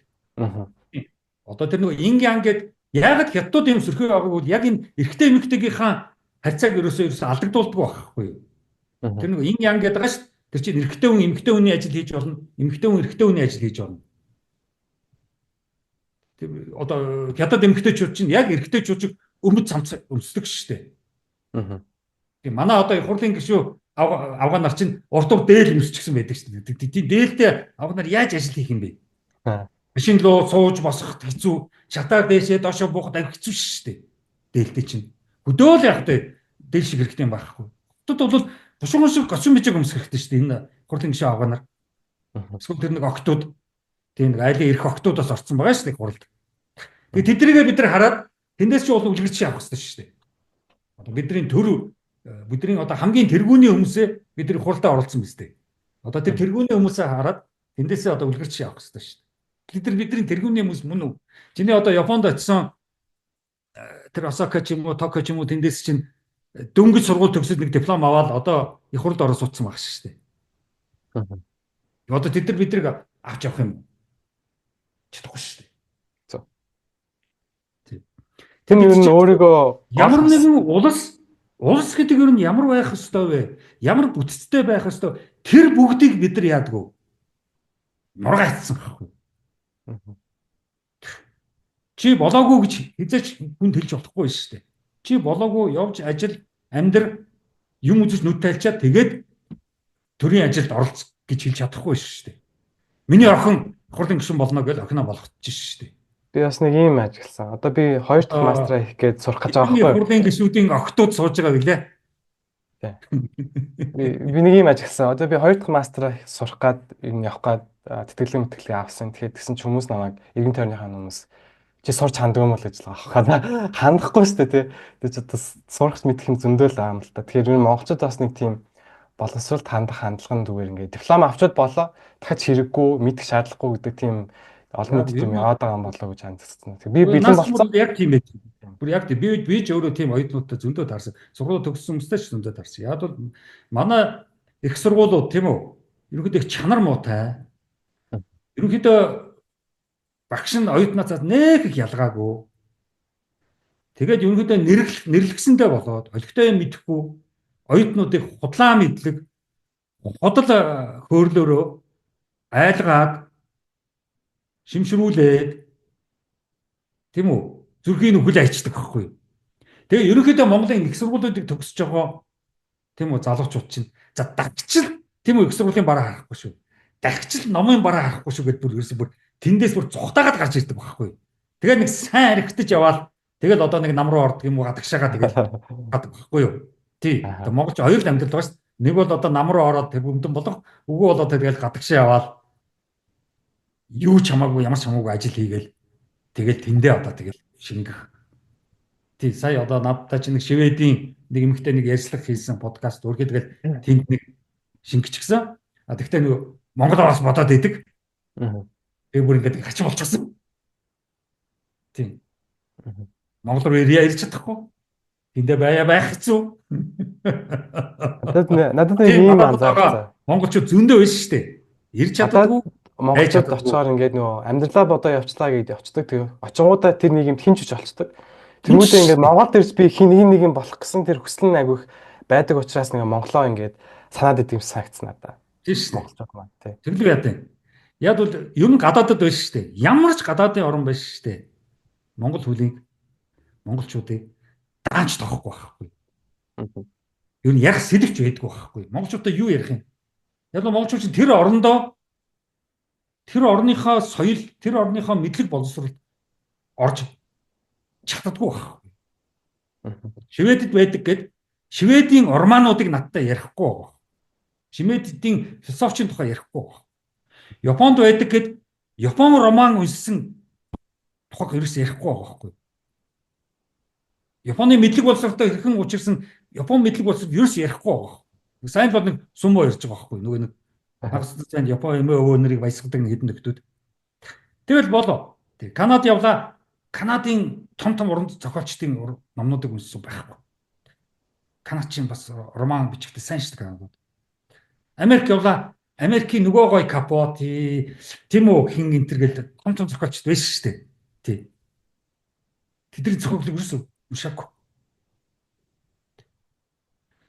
Одоо тэр нөгөө инг ян гэд яагаад хятадууд юм сөрхөө байгааг бол яг энэ эрэгтэй эмэгтэйгийнхаа харьцааг ерөөсөө алдагдуулдаг байхгүй юу? Тэр нөгөө инг ян гэдэг байгаа шүү. Тэр чинь эрэгтэй хүн эмэгтэй хүний ажил хийж болно, эмэгтэй хүн эрэгтэй хүний ажил хийж болно. Одоо хятад эмэгтэйчүүд чинь яг эрэгтэйчүүд өмд цамц өмсдөг шүү дээ. Тийм манай одоо их хурлын гишүү авгаа нар чинь урд дээл өмсчихсэн байдаг шүү дээ. Тийм дээлтэй авгаа нар яаж ажил хийх юм бэ? Машин руу сууж босоход хэцүү, шатаар дээшээ доошоо буухад аяг хэцүү шүү дээ. Дээлтэй чинь. Хөдөөл яг дээл шиг хэрэгтэй юм байхгүй. Хотод бол тушуун шиг гоцсон бичиг өмсөх хэрэгтэй шүү дээ. Энэ хурлын гишүү авгаа нар. Эсвэл тэр нэг октод тийм нэг айлын эрх октодоос орсон байгаа шүү дээ хуралд. Тэгээ тэднийгээ бид нар хараад тэндээс чи бол үлгэрч авах хэрэгтэй шүү дээ. Одоо бидний одоо хамгийн тэргүүний хүмүүсээ бидний хуралдаа оруулсан биз дээ. Одоо тэр тэргүүний хүмүүсээ хараад тэндээсээ одоо үлгэрч авах хэрэгтэй шүү дээ. Бидний тэргүүний хүмүүс мөн үү? Чиний одоо Японд очисон тэр Осака ч юм уу, Токио ч юм уу тэндээс чинь дөнгөж сургууль төгсөд нэг диплом аваад одоо их хурлд ороод суудсан баг шүү дээ. Одоо тэд нар бидрийг авч явах юм чадахгүй шүү дээ.
Тэр нь өөрийгөө
ямар нэгэн улс гэдэг юу нь ямар байх ёстой вэ? Ямар бүтцтэй байх ёстой? Тэр бүгдийг бид нар яадгүй. Нургайцсан байхгүй. Чи болоогүй гэж хизээч хүн хэлж болохгүй шүү дээ. Чи болоогүй явж ажил амьдр юм үзэж нүд тайлчаад тэгээд төрийн ажилд оролцох гэж хэлж чадахгүй шүү дээ. Миний охин хурлын гишүүн болно гэж охиноо болгочих шүү дээ.
Би бас нэг юм ажилласан. Одоо би 2 дахь мастера хийх гэж сурах гэж байгаа байхгүй юу?
Хурлын гишүүдийн охтууд сууж байгаа билээ.
Би нэг юм ажилласан. Одоо би 2 дахь мастера сурах гад энэ явах гад тэтгэлэг мэтгэлэг авсан. Тэгэхээр тэгсэн ч хүмүүс намайг эргэн тойрныхаа хүмүүс чи сурч ханддаг юм бол гэж байгаа. Хандахгүй шүү дээ тий. Тэгээ ч одоо сурах мэдэх юм зөндөө л байгаа юм л та. Тэгэхээр энэ монголчууд бас нэг тийм боловсролд хандах хандлагын зүгээр ингээд диплом авчод болоо дахиж хэрэггүй мэдэх шаардлагагүй гэдэг тийм олон нийтэд юм яваад байгаа юм болоо гэж хандсан. Би бэлэн болцсон.
Яг тийм ээ. Бүр яг тийм би ч өөрөө тийм оюутнуудтай зөндөө таарсан. Сургууль төгссөн хүмүүстэй ч зөндөө таарсан. Яг бол манай их сургуулиуд тийм үү? Ерөнхийдөө их чанар муутай. Ерөнхийдөө багш нь оюутнаас нэг их ялгаагүй. Тэгээд ерөнхийдөө нэрлэгсэндээ болоод олигтой юм мэдэхгүй оюутнуудыг худлаа мэдлэг худал хөөрлөөрөө айлгаад шимшрүүлээд тийм үү зүрхийн үхэл айчдаг байхгүй. Тэгээ ерөнхийдөө Монголын их сургуулиудыг төгсөж байгаа тийм үү залуучууд чинь за дагчил тийм үү их сургуулийн бараа харахгүй шүү. Дагчил номын бараа харахгүй шүү гэдээ бүр ерөөсөө бүр тэндээс бүр цухтаагаад гарч ирдэг байхгүй. Тэгээд нэг сайн хэрэгтэж яваал тэгэл одоо нэг нам руу ордог юм уу гадагшаага тэгэл гадаг байхгүй юу. Тий. Монголч хоёр л амьдрал байгаа шүү. Нэг бол одоо нам руу ороод тэр өмдөн болох үгүй болоод тэгэл гадагшаа яваал юу ч хамаагүй ямар ч хамаагүй ажил хийгээл тэгэл тэндээ одоо тэгэл шингэх. Тий сая одоо надтай чинь нэг Шведийн нэг эмэгтэй нэг ярьцлага хийсэн подкаст үргэлж тэгэл тэнд нэг шингэчихсэн. А тэгтээ нөгөө Монголоор бас бодоод идэг. Тэгээ бүр ингээд хачин болчихсон. Тий. Монголоор ярьж чадахгүй. Тэндээ байх хэцүү.
Надад нэг юм анзаарсан.
Монголчууд зөндөө байсан шүү дээ. Ирж чаддаггүй.
Монголчууд очоор ингээд нөгөө амьдралаа бодоо явчлаа гэдээ очдөг. Тэгээ очингуудаа тэр нэг юм хинч ч олцдог. Тэмүүтээ ингээд Монголд ирж би хин нэг юм болох гэсэн тэр хүсэл нь агиох байдаг учраас нэг Монголоо ингээд санаад идэм санагцсан надаа.
Тийм шүү дээ.
Монголчууд маань тий.
Тэглэг яадаг. Яг бол ер нь гадаадд байсан шүү дээ. Ямар ч гадаадын орн байсан шүү дээ. Монгол хүлийг монголчуудыг даанч тоохгүй байхгүй. Ер нь ярих сэлвч байдгүй байхгүй. Монголчуудаа юу ярих юм? Яг л монголчууд чинь тэр орндоо тэр орныхоо соёл, тэр орныхоо мэдлэг боловсролд орж чаддаггүй байхгүй. Шведэд байдаг гэд Шведийн ормаануудыг надтай ярихгүй байгаа. Шведийн философийн тухай ярихгүй байгаа. Японд байдаг гэд Япон роман уншсан тухай ерөөс ярихгүй байгаа байхгүй. Японы мэдлэг боловсролтой хэрхэн учирсан Япон мэдлэг боловсрол ерөөс ярихгүй байгаа. Сайн бол нэг сумбо ярьж байгаа байхгүй. Нөгөө нэг хагас зэнд Япон өвөө нэрийг баясгадаг нэг хэдэн нөхдүүд. Тэгэл болоо. Тэг Канад явлаа. Канадын том уран зохиолчдын номнуудыг уншсан байхгүй. Канадчин бас роман бичгтээ сайн шүү дээ Канадууд. Америк явлаа. Америкийн нөгөө гой Капоти, Тимо хин энтер гэл том зохиолчд байсан шүү дээ. Тий. Тэдний зохиолыг юусэн уншаагүй.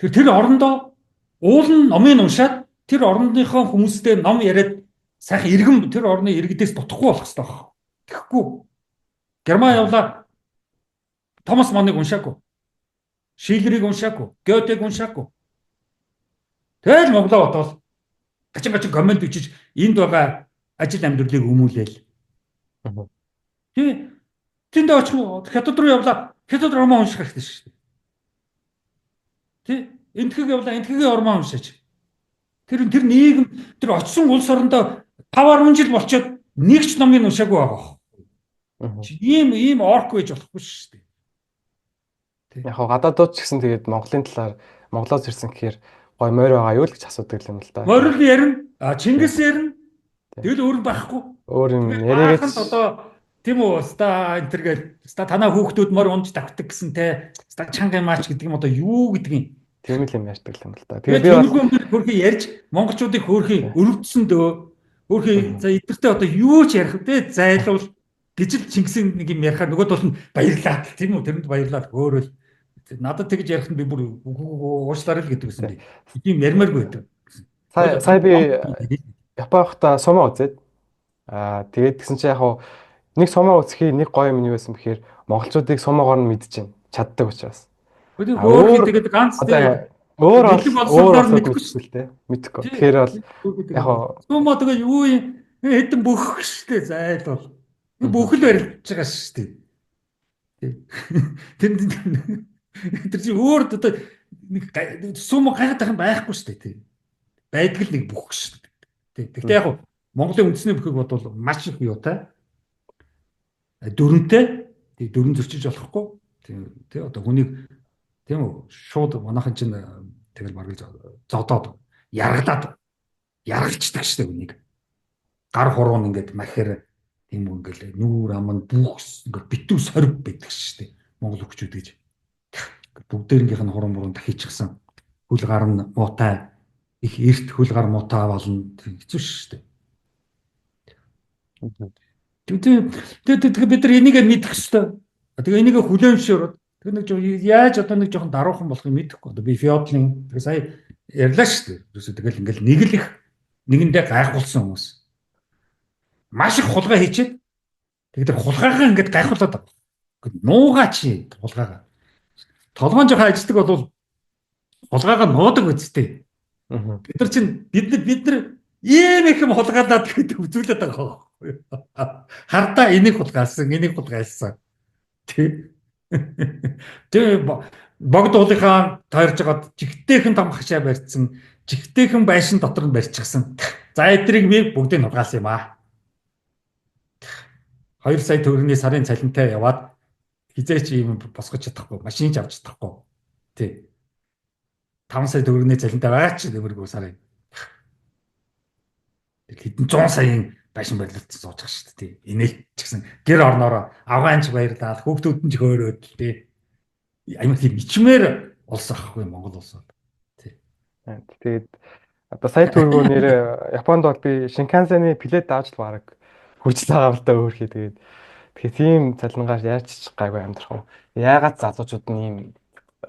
Тэр орондоо уулын номыг уншаад тэр орныхоо хүмүүстэй ном яриад сайхан иргэн тэр орны иргэдээс дутхгүй болох хэрэгтэй байна. Тэгэхгүй Герман явлаа. Томас Маныг уншаагүй. Шиллерийг уншаагүй. Гётег уншаагүй. Тэгэл Монголоо бодвол гачин коммент бичиж энд байгаа ажил амьдралыг өмүүлээл. Тий. Тэнд очих хятад руу явлаа. Хятад роман унших хэрэгтэй шүү дээ. Тий. Энтхэг явлаа. Энтхэгийн роман уншаач. Тэр нийгэм тэр очсон улс орондоо 5-10 жил болчиход нэг ч номыг уншаагүй байгаа. Ийм орк байж болохгүй шүү дээ.
Яг гадаадууд ч гэсэн тэгээд Монголын талаар Монголоос ирсэн гэхээр гой морь байгаа юу л гэж асуудаг юм л да.
Морил ярина, Чингис ярина. Тэгэл өөр байхгүй.
Өөр юм яриагээд
одоо тийм үү ста энтергээл ста танаа хүүхдүүд морь унж давтдаг гэсэн те ста чанга maaч гэдэг юм одоо юу гэдэг юм.
Тийм л юм ярьдаг юм л да.
Тэгээд би бол хөрхи ярьж монголчуудыг хөрхи өрөвдсөн дөө хөрхи за эдгэртээ одоо юу ч ярих вэ зайлуул гэж л Чингисийн нэг юм ярихаар нөгөөд бол баярлаа тийм үү тэрэнд баярлаа өөрөө л надад тэгж ярих нь би бүр уушлаарай л гэдэг юм. Тийм ярмааргүй байдаг.
Сая би Япон хата сумаа үзээд тэгээд тэгсэн чинь яг нэг сумаа үзэхий нэг гоё юм юу байсан бэхээр монголчуудыг сумаагаар нь мэдчихэв чаддаг учраас.
Өөр тэгээд ганц
өөр мэдхгүй л те мэдхгүй. Тэгэхээр бол яг
сумаа тэгээд юу юм хэдэн бөхөх штэ зайл бол бүхэл барилж байгаа штэ. Тэр чинь өөр одоо нэг сумаа гайхаад байхгүй штэ тий. Байдаг л нэг бүх штэ. Тэгтээ яг Монголын үндэсний бүхийг бодвол маш их юутай. Дөрөнтэй. Дөрөн зөрчиж болохгүй. Тий одоо хүнийг тийм үү шууд манайхан чинь тэгэл бараг зодоод яргалаад яргалцдаг штэ хүнийг. Гар хуруунд ингээд махэр тийм үү ингээл нүүр аман бүхс ингээд битүү сорив байдаг штэ. Монгол хүчүүд гэж. Бүгдээрнийх нь хуруу муруу дахичихсан. Хөл гар нь муутай их эрт хөл гар муутай болно хэцүү шүү дээ. Тэгээд бид нар энийг мэдэх ёстой. Тэгээ энийг хүлээмжшөөрөд тэр нэг яаж одоо нэг жоохон даруухан болохыг мэдэхгүй. Одоо би феодлын тэгээ сая ярьлаа шүү дээ. Ерөөсөө тэгэл ингээл нэг л их нэгэндээ гайхуулсан хүмүүс. Маш их хулгай хийчихэд тэгээд тэр хулгайгаа ингээд гайхуулаад байгаа. Нуугаа чи хулгайгаа. Толгоон жоохон ажилладаг бол хулгайгаа нуудаг үсттэй. Бид нар чинь бид нар ийм их юм хулгайлаад гэдэг үзүүлээд байгаа байхгүй юу? Хардаа энийг хулгайлсан. Тэг. Богд уулынхаа тойрж байгаа жигтэйхэн том хашаа барьсан, жигтэйхэн байшин дотор нь барьчихсан. За эдрийг би бүгдийг нургаалсан юм аа. 2 сая төгрөгийн сарын цалинтай яваад хизээч ийм босгож чадахгүй, машин ч авч чадахгүй. Тий. 5 сая төгрөгийн цалинтай байгаа ч нэмэргүй сарын. Хэдэн 100 саяын байшин барилалт сууж байгаа шүү дээ. Инээлт ч гэсэн гэр орноороо авгаанч баярлал, хүүхдүүд нь ч хөөрөөд тий. Аймаг тийм ичмээр улс ахгүй Монгол улс бол. Тий.
Тэгээд одоо сая төгрөгөөр нэр Японд бол би Шинкансены билет авч л бараг хурц цагаалтаа өөрхий тэгээд тийм цалингаар яаж гайгүй амьдрах вэ? Яагаад залуучууд нь ийм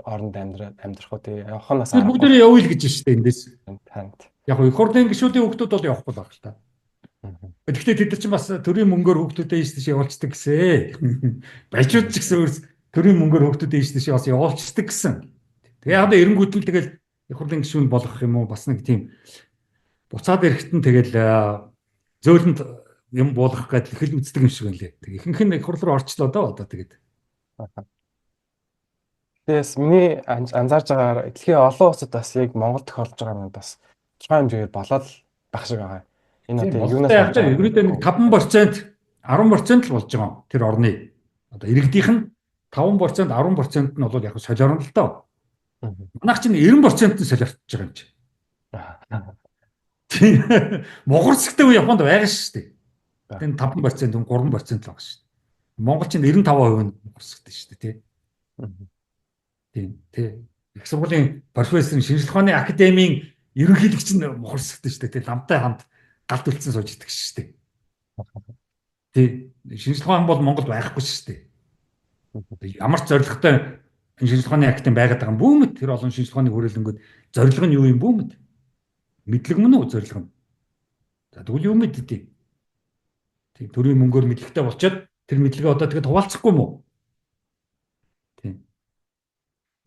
оронд амьдрах вэ? Тэгээ явахнаас
бүгдээ явъя л гэж штэ эндээс.
Танд.
Яг их хурлын гишүүдийн хүүхдүүд бол явахгүй л баг л та. Тэгэхдээ тэд нар чинь бас төрийн мөнгөөр хүүхдүүдээ ийш явуулцдаг гэсэн. Бажууд ч гэсэн төрийн мөнгөөр хүүхдүүдээ ийш бас явуулцдаг гэсэн. Тэгээ яг эренгүүд нь тэгэл их хурлын гишүүн болгох юм уу бас нэг тийм буцаад ирэхэд нь тэгэл зөөлөнд юм болгох гэдэг их л үздэг юм шиг байна лээ. Тэг ихэнх нь их хурл руу орчлоо доо одоо тэгээд.
Тэгээс миний анзаарж байгаагаар дэлхийн олон улсад бас яг Монгол тохиолж байгаа юм бас тухайн хэмжээгээр болоод байх шиг байгаа. Энэ одоо юунаас
ерөөдөө нэг 5%, 10% л болж байгаа тэр орны. Одоо иргэдийнх нь 5%, 10% нь бол яг солиорно л доо. Манайх чинь 90% нь солиортж байгаа юм чи. Могорсгтэй үе Японд байгаа шүү дээ. Энэ 5%, 3% л байгаа шүү дээ. Монгол чинь 95% нь могорсгтэй шүү дээ, тий. Тийм. Их сургуулийн профессор шинжлэх ухааны академийн ерөнхийлөгч нь мухарсагтай шүү дээ. Ламтай хамт галт үлдсэн сууж идэг шүү дээ. Тий. Шинжлэх ухаан бол Монголд байхгүй шүү дээ. Ямар ч зорилготой шинжлэх ухааны академи байгаад байгаа юм бүү мэд. Тэр олон шинжлэх ухааны хүрээлэнгүүд зорилго нь юу юм бүү мэд. Мэдлэг мөн үү зорилго нь. За тэгвэл юу мэд тий. Төрийн мөнгөөр мэдлэгтэй болчиход Тэр мэдлэгээ одоо тэгээд хуваалцахгүй юм уу? Тийм.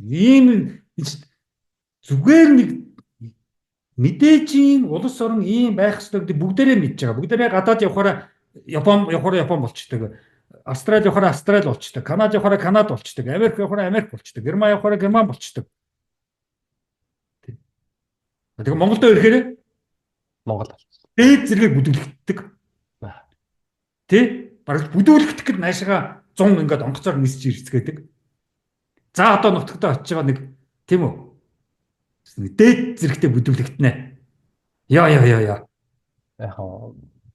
Ийм зүгээр нэг мэдээжийн улс орон ийм байх ёстой гэдэг бүгдээрээ мэдж байгаа. Бүгдээрээ гадаад явахаараа Япон болчдөг. Австрали явахаараа Австрали болчдөг. Канада явахаараа Канада болчдөг. Америк явахаараа Америк болчдөг. Герман явахаараа Герман болчдөг. Тэгэхээр Монголд ирэхээр
Монгол
дээд зэрэг бүдүүлэгддэг. Тэ? Бараг бүдүүлэгдэх гэд наашаага 100 ингээд онгоцоор нисэж ирцгээдэг. За одоо нутагтаа очиж байгаа нэг тийм үү? Дээд зэрэгтэй бүдүүлэгдэнэ. Яа.
яг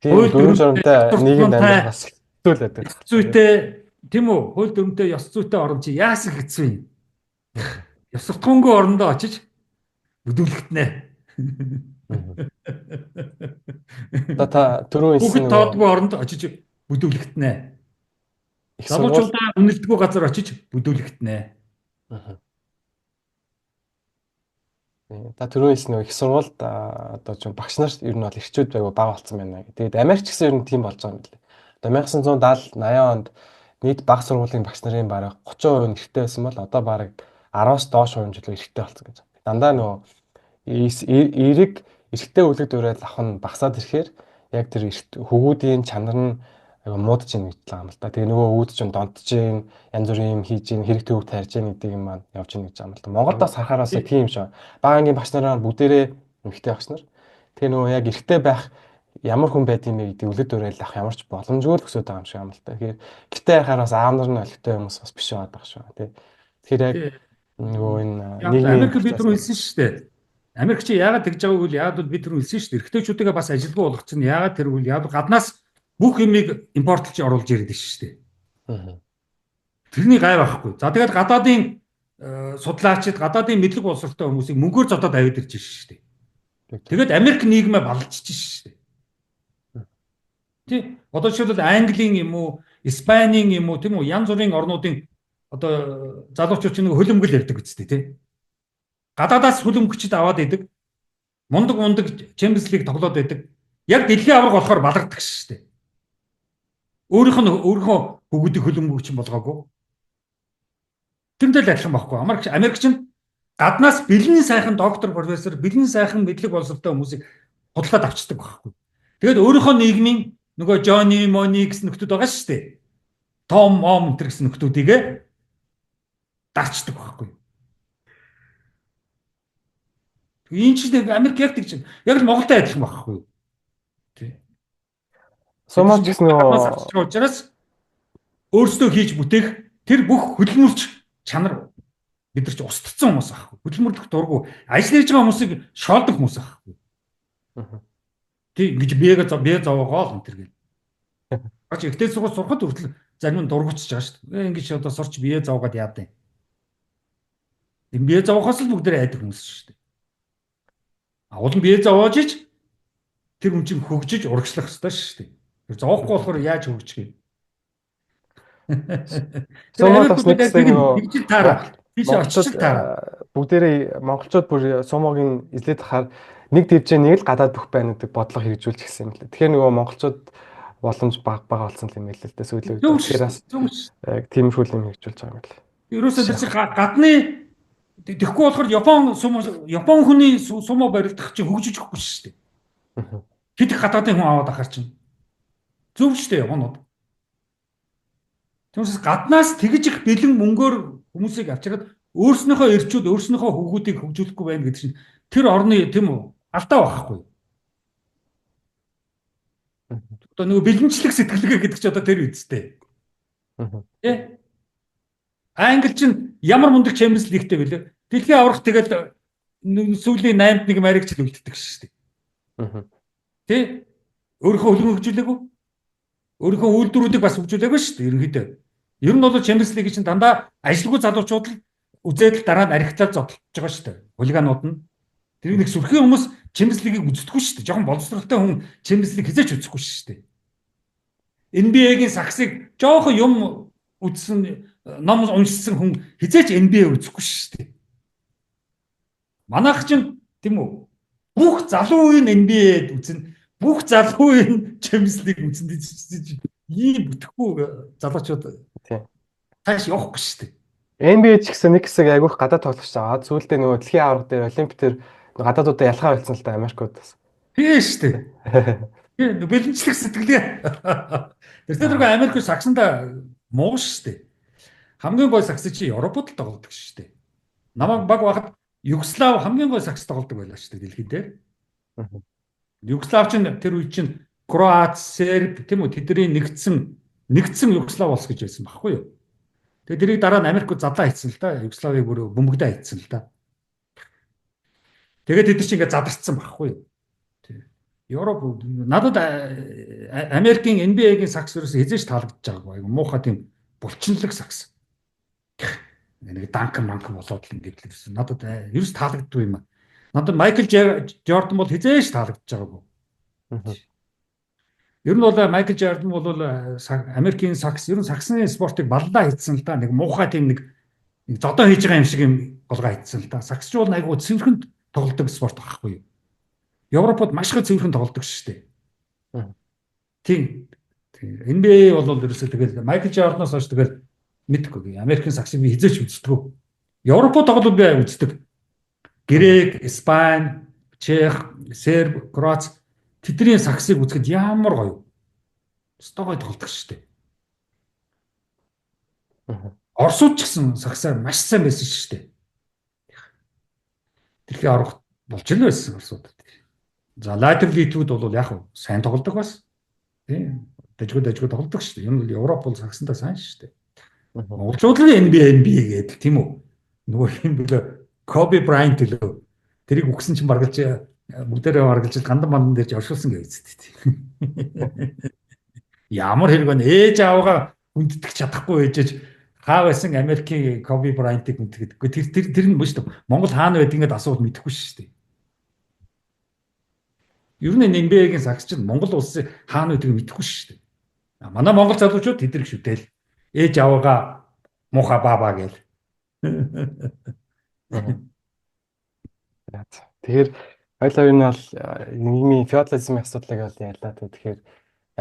тийм дөрвөн журамтай нийгэмд амьдрах бас хэцүү л байдаг.
Зүйтэй тийм үү? Хууль дүрмтэй ёс зүйтэй орон чи яасан хэцүү юм. Ёс суртахуунгүй орондоо очиж бүдүүлэгдэнэ.
Та түрүү хэлсэн
Бүгд тоодгүй оронд очиж бүдүүлэгдэнэ. Залуучуудаа үнэлдэггүй газар очиж бүдүүлэгдэнэ.
Та түрүү хэлсэн их сургуульд одоо ч багш нар ер нь бол эрчүүд байгаад бага болсон байна. Тэгээд Америк ч гэсэн ер нь тийм болж байгаа юм билээ. Одоо 1970 80 онд нийт бага сургуулийн багш нарын бараг 30% эрэгтэй байсан бол одоо бараг 10-аас доош хувьчлал эрэгтэй болсон гэж. Дандаа нөгөө эрэг эрэгтэй үлэг дуурайл авах нь багасаад ирэхээр яг тэр хөвгүүдийн чанар нь муудаж ийн гэж байгаа юм л да. Тэгээ нөгөө үүд чинь донтож ийн, янз бүрийн юм хийж ийн, хэрэг төвөг тарьж ийн гэдэг юм маань явж ийн гэж байгаа юм л да. Монголд бас харахаараас тийм шүү. Багангийн багш нараа бүгдээрээ эмэгтэй багш нар. Тэгээ нөгөө яг эрэгтэй байх ямар хүн байд юм бэ гэдэг үлэг дуурайл авах ямар ч боломжгүй л өсөд байгаа юм шиг юм л да. Тэгэхээр гэртээ харахаараас аав нар нь олигтой хүмүүс бас биш байгаа даа шүү. Тэгэхээр яг нөгөө энэ нийгмийн
Америк бид түрүү хэлсэн шүү дээ. Америк чи яагаад тэгж байгааг үл яагаад бид түрүү хэлсэн шүү дээ. Эрэгтэйчүүдээ бас ажилгүй болгоцсон. Яагаад тэр үл яагаад гаднаас бүх юмыг импортлж оруулж ирээд шүү дээ. Тэрний гай байхгүй. За тэгээд гадаадын судлаачид, гадаадын мэдлэг боловсролтой хүмүүсийг мөнгөөр зодоод аваад ирж шүү дээ. Тэгээд Америк нийгмээ балжиж шүү дээ. Тий. Одоо жишээлбэл Английн юм уу, Испанийн юм уу, тийм үү, янз бүрийн орнуудын одоо залуучууд чинь хөлөмгөл ярьдаг үстэй тий. Гадаадаас хөлөмгчд аваад идэг. Мундаг Champions League тоглоод байдаг. Яг дэлхийн авраг болохоор балардаг шүү дээ. Өөрийнхөө хөгүүдийг хөлөмгөгч болгоогүй. Тэрнтэй л адилхан байхгүй. Америк чинь гаднаас бэлэн сайхан доктор, профессор, бэлэн сайхан мэдлэг боловсролтой хүмүүсийг худалдаад авчдаг байхгүй. Тэгээд өөрийнхөө нийгмийн нөгөө Johnny, Money гэсэн нөхдүүд байгаа шүү дээ. Том, Mom энэ гэсэн нөхдүүдийг дарчдаг байхгүй. Энэ ч Америк яг тэгж яг л Монголтой адилхан байхгүй. Тий.
Сумаж гэсэн нөгөө
учраас өөрсдөө хийж бүтээх тэр бүх хөдөлмөрч чанар бид нар ч устдсан хүмүүс аахгүй. Хөдөлмөрлөх дургу ажил хийж байгаа хүмүүсийг шоолдог хүмүүс аахгүй. Тий ингэж бие зовоогоо л энэ төр гэл. Бач ихтэй сурахад хүртэл зарим нь дургуцж байгаа шүү дээ. Ингэж одоо сурч бие зовоод яад юм. Энэ бие зовоохоос л бүгдээ айдаг хүмүүс шүү дээ. Улан бие зовоож ич тэр хүн чинь хөгжиж урагшлах хэрэгтэй шүү дээ. Тэр зовоохгүй болохоор яаж хөгжих юм?
Сумад бас нэг
нэгжил таараа. Тийш очиж таараа.
Бүгдээрээ монголчууд бүр сумогийн эзлээд тахаар нэг дивжээ нэг л гадаад бүх байна гэдэг бодлого хэрэгжүүлж гисэн юм лээ. Тэгэхээр нөгөө монголчууд боломж бага болсон юм л дээ сүүлийн үед. Тэгэхээр бас тиймэрхүү юм хэрэгжүүлж байгаа юм л.
Ерөөсөө тэр чинь гадны тэгэхгүй болохоор Япон хүний сумо баригдах чинь хөгжиж өгөхгүй шүү дээ. Хэд их гадаадын хүн аваад ахаар чинь. Зөв шүү дээ Японууд. Түүнээс гаднаас тэгж их бэлэн мөнгөөр хүмүүсийг авчираад өөрснийхөө эрчүүд өөрснийхөө хөвгүүдийг хөгжүүлэхгүй байна гэдэг чинь тэр орны тийм үү алдаа байхгүй. Одоо нөгөө бэлэнчлэг сэтгэлгээ гэдэг чинь одоо тэр үстэй. Тэ? Англи чинь ямар мундаг Champions League-тэй бэлээ. Дэлхийн аврах тэгэл сүүлийн 8-д нэг маригч л үлддэг шүү дээ. Тэ? Өөрийнхөө хөлбөм хөгжүүлээгүй. Өөрийнхөө үйлдвэрүүдийг бас хөгжүүлээгүй шүү дээ ерөнхийдөө. Ер нь бол Champions League чинь дандаа ажилгүй залуучууд л үзээд дараа нь архитлаад зодтолж байгаа шүү дээ. Хулиганууд нь. Тэр нэг сүрхэн хүмүүс Champions League-ийг үздэггүй шүү дээ. Жохон боловсролтой хүн Champions League хизээч үзэхгүй шүү дээ. NBA-гийн саксыг жохон юм үзсэн ном уншсан хүн хизээч NBA үзэхгүй шүү дээ. Манайх чинь тийм үү? Бүх залуу үеийн NBA-д үзэн, бүх залуу үеийн Champions League үзэн ийм бүтэхгүй залуучууд
Тийм.
цааш явахгүй шүү дээ.
NBA ч гэсэн нэг хэсэг айгүйх гадаад тоглож байгаа. Сүүлдээ нөгөө дэлхийн аварга дээр Олимп дээр гадаадуудаа ялхаа болсон л та Америкуудаас.
Тийм шүү дээ. Тийм бэлэнчлэх сэтгэлээ. Тэр Америк сагсанда муу шүү дээ. Хамгийн гой сакс чи Европод л тоглодог шүү дээ. Намайг баг байхад Югослав хамгийн гой сакс тоглодог байлаа шүү дээ дэлхийд дээр. Югослав чинь тэр үе чинь Кроац, Серб тийм үү тэдний нэгдсэн Югослав улс гэж байсан баггүй юу. Тэгээ тэрийг дараа нь Америкууд задлаа хийсэн л да. Югославыг бүр бөмбөгдөө хийсэн л да. Тэгээд тэд чинь ингээд задарсан баггүй юу. Европ надад Америкийн NBA-гийн сакс ерөөсө хизээж таалагдж байгаагүй. Муухай тийм булчинлаг сакс. Нэг данкан болоод л ингээд л ирсэн. Надад ерөөс таалагддгүй юм. Надад Майкл Жордан бол хизээж таалагдж байгаагүй. Ер нь бол Майкл Жордан бол Америкийн сакс ер нь саксны спортыг баллаа хийсэн л да. Нэг муухай тийм нэг зодоо хийж байгаа юм шиг юм болгоо хийсэн л да. Саксч бол айгуу цэвэрхэн тоглодог спорт байхгүй юу? Европод маш их цэвэрхэн тоглодог шүү дээ. Тийм. NBA бол ерөөсөө тэгэл Майкл Жорданоос хойш тэгэл мэдхгүй. Америкийн саксыг би хизээч үздэг. Европод тоглоод би үздэг. Грек, Испани, Чех, Серб, Кроац тэдний саксыг үзэхэд ямар гоё. Стогой тоглодог шүү дээ. Оросууд ч гэсэн саксаар маш сайн байсан шүү дээ. Дэлхийн аврагт болж л байсан оросууд. За латер литүүд бол яг сайн тоглодог бас. Тийм. Дажгүй тоглодог шүү дээ. Энэ бол Европ бол саксандаа сайн шүү дээ. Монголчууд л NBA гэдэг тийм үү? Нөгөө юм бэлээ Коби Брайант лөө. Тэрийг үгсэн чинь баргалж бүгдээрээ баргалж гандан бандан дээр оршуулсан гэж үзтээ. Ямар хэрэг вэ? Ээж аавгаа хүнддэх чадахгүй ээжэж хаа байсан Америкийн Коби Брайантыг хүнддэхгүй. Тэр нь биш үү? Монгол хаана байд ингээд асуулт мэдэхгүй шүү дээ. Ер нь NBA-гийн сакс чинь Монгол улсын хаана байдгийг мэдэхгүй шүү дээ. Манай монгол залуучууд тэдэрэг шүтэл ээж аваагаа муха баба гэл.
Тэгэхээр ойлоо энэ бол нийгмийн феодализмын асуудлыг бол яллаа. Тэгэхээр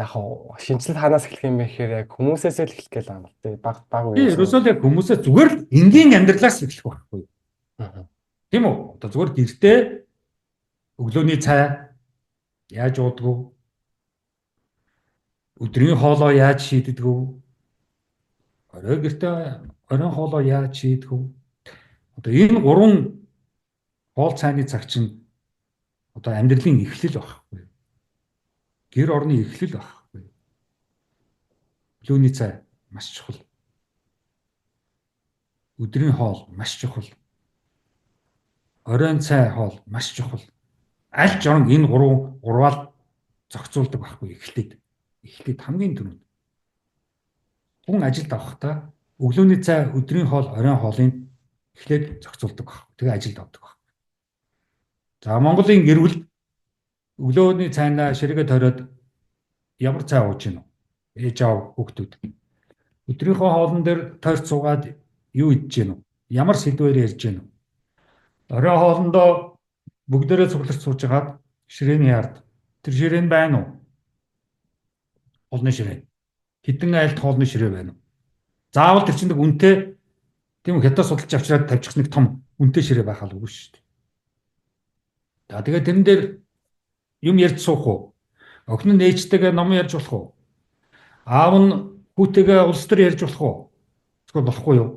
яг шинжлэл хаанаас эхлэх юм бэ гэхээр яг хүмүүсээс л эхлэх гээл юм байна. Баг үеэс.
Ерөөсөө яг хүмүүсээ зүгээр л энгийн амьдралаас эхлэх байхгүй. Тийм үү? Одоо зүгээр гэртээ өглөөний цай яаж ууддаг, өдрийн хоолоо яаж шийддэг, орой гэртээ оройн хоолоо яаж шийддэг. Одоо энэ гурван хоол цайны цаг чинь одоо амьдралын эхлэл байхгүй. Гэр орны эхлэл байхгүй. Өглөөний цай маш чухал. Өдрийн хоол маш чухал. Оройн цай хоол маш чухал. Аль журам энэ гурваал зохицуулдаг байхгүй эхлээд хамгийн түрүүнд. Хүн ажилд авахдаа өглөөний цай, өдрийн хоол, оройн хоолыг эхлээд зохицуулдаг байхгүй. Тэгээ ажилд авдаг байхгүй. За Монголын гэр бүл өглөөний цайнаа ширээгээ тойроод ямар цай ууж гинэ? Ээж аав хүүхдүүд. Өдрийнхөө хоолн дээр тойрч суугаад юу идэж гинэ? Ямар сэдвээр ярьж гинэ? Оройн хоолндоо бүгдээрээ цугларч сууж хагаад ширээний ард тэр ширээ нь байна уу? Хоолны ширээ. Хитэн айлт хоолны ширээ байна уу? Заавал тэр чинь үнэтэй тийм хятад судалж авчираад тавьчих нэг том үнэтэй ширээ байх алгүй шүү дээ. За тэгээд тэрэн дээр юм ярьж суух уу? Охин нь ээжтэйгээ ном ярьж болох уу? Аав нь хүүтэйгээ улс төр ярьж болох уу? Эсвэл болохгүй юу?